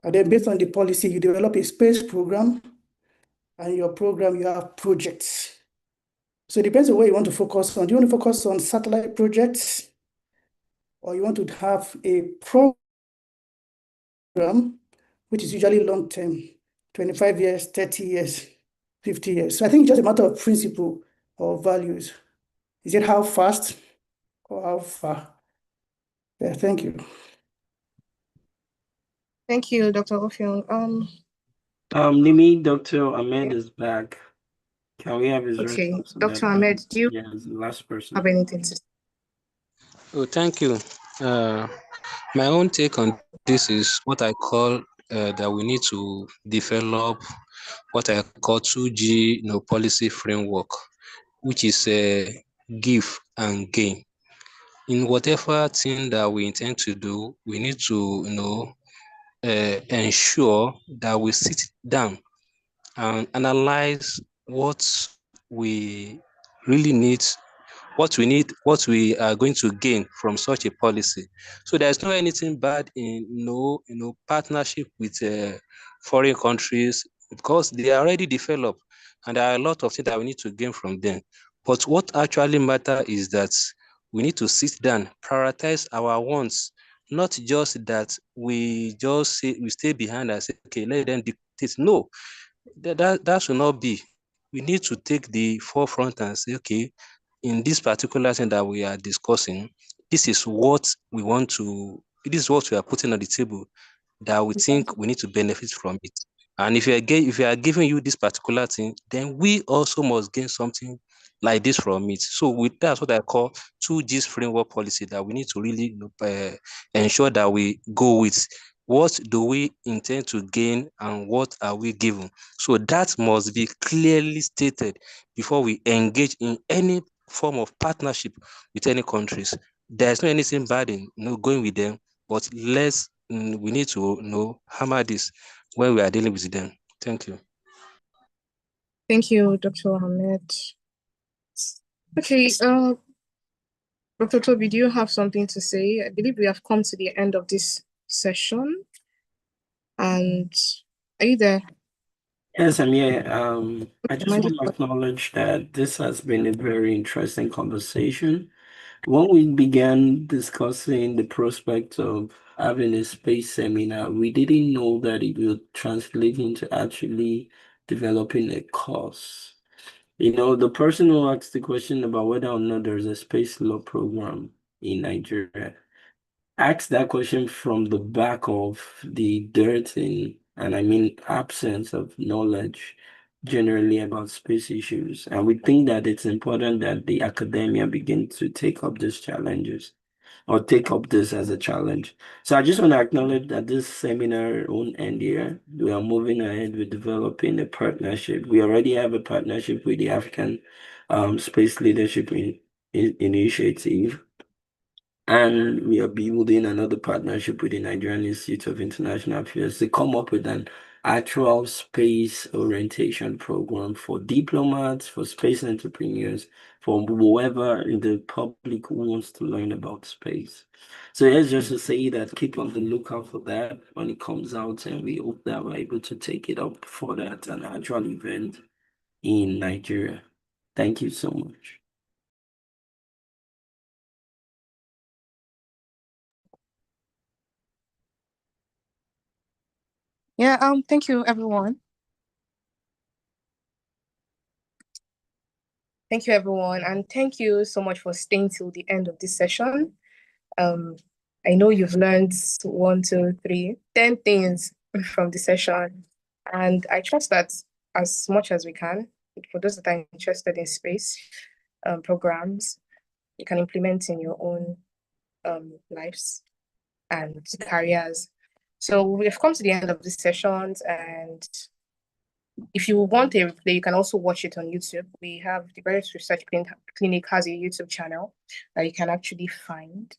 And then based on the policy, you develop a space program, and your program, you have projects. So it depends on what you want to focus on. Do you want to focus on satellite projects, or you want to have a program, which is usually long-term, 25 years, 30 years, 50 years. So I think it's just a matter of principle or values. Is it how fast or how far? Yeah, thank you. Thank you, Dr. Ofiong. Nimi, Dr. Ahmed is back. Can we have his Okay, response to Dr. that? Ahmed, do you Yeah, he's the last person. have anything to say? Oh, thank you. My own take on this is what I call that we need to develop what I call 2G policy framework, which is give and gain. In whatever thing that we intend to do, we need to ensure that we sit down and analyze what we really need, what we are going to gain from such a policy. So there's no anything bad in partnership with foreign countries, because they are already developed and there are a lot of things that we need to gain from them. But what actually matters is that we need to sit down, prioritize our wants, not just that we just say we stay behind and say, okay, let them dictate. No, that should not be. We need to take the forefront and say, okay, in this particular thing that we are discussing, this is what we want to, this is what we are putting on the table that we think we need to benefit from it. And if you are giving you this particular thing, then we also must gain something like this from it. So that's what I call 2G's framework policy that we need to really ensure that we go with. What do we intend to gain and what are we given? So that must be clearly stated before we engage in any form of partnership with any countries. There's no anything bad in going with them, but we need to hammer this when we are dealing with them. Thank you. Thank you, Dr. Ahmed. Okay, Dr. Toby, do you have something to say? I believe we have come to the end of this session. And are you there? Yes, I'm here. I just want to acknowledge that this has been a very interesting conversation. When we began discussing the prospect of having a space seminar, we didn't know that it would translate into actually developing a course. The person who asked the question about whether or not there's a space law program in Nigeria asked that question from the back of the dirt and I mean absence of knowledge generally about space issues. And we think that it's important that the academia begin to take up these challenges or take up this as a challenge. So I just want to acknowledge that this seminar won't end here. We are moving ahead with developing a partnership. We already have a partnership with the African Space Leadership Initiative. And we are building another partnership with the Nigerian Institute of International Affairs to come up with an actual space orientation program for diplomats, for space entrepreneurs, for whoever in the public who wants to learn about space. So it's just to say that keep on the lookout for that when it comes out, and we hope that we're able to take it up for that an actual event in Nigeria. Thank you so much. Yeah, thank you everyone. Thank you everyone, and thank you so much for staying till the end of this session. I know you've learned 1, 2, 3, 10 things from the session, and I trust that as much as we can, for those that are interested in space programs, you can implement in your own lives and careers. So we've come to the end of this sessions, and if you want a replay, you can also watch it on YouTube. We have the Graduate Research Clinic has a YouTube channel that you can actually find,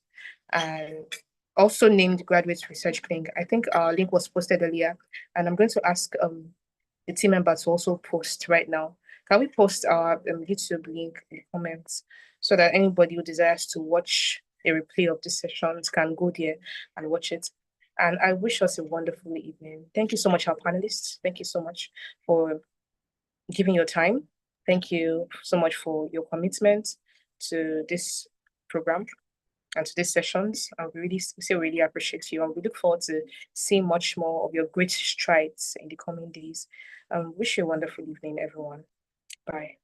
and also named Graduate Research Clinic. I think our link was posted earlier, and I'm going to ask the team member to also post right now. Can we post our YouTube link in the comments so that anybody who desires to watch a replay of this sessions can go there and watch it? And I wish us a wonderful evening. Thank you so much, our panelists. Thank you so much for giving your time. Thank you so much for your commitment to this program and to these sessions. We really appreciate you, and we look forward to seeing much more of your great strides in the coming days. Wish you a wonderful evening, everyone. Bye.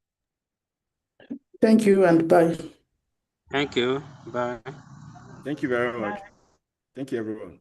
Thank you and bye. Thank you. Bye. Thank you very much. Thank you, everyone.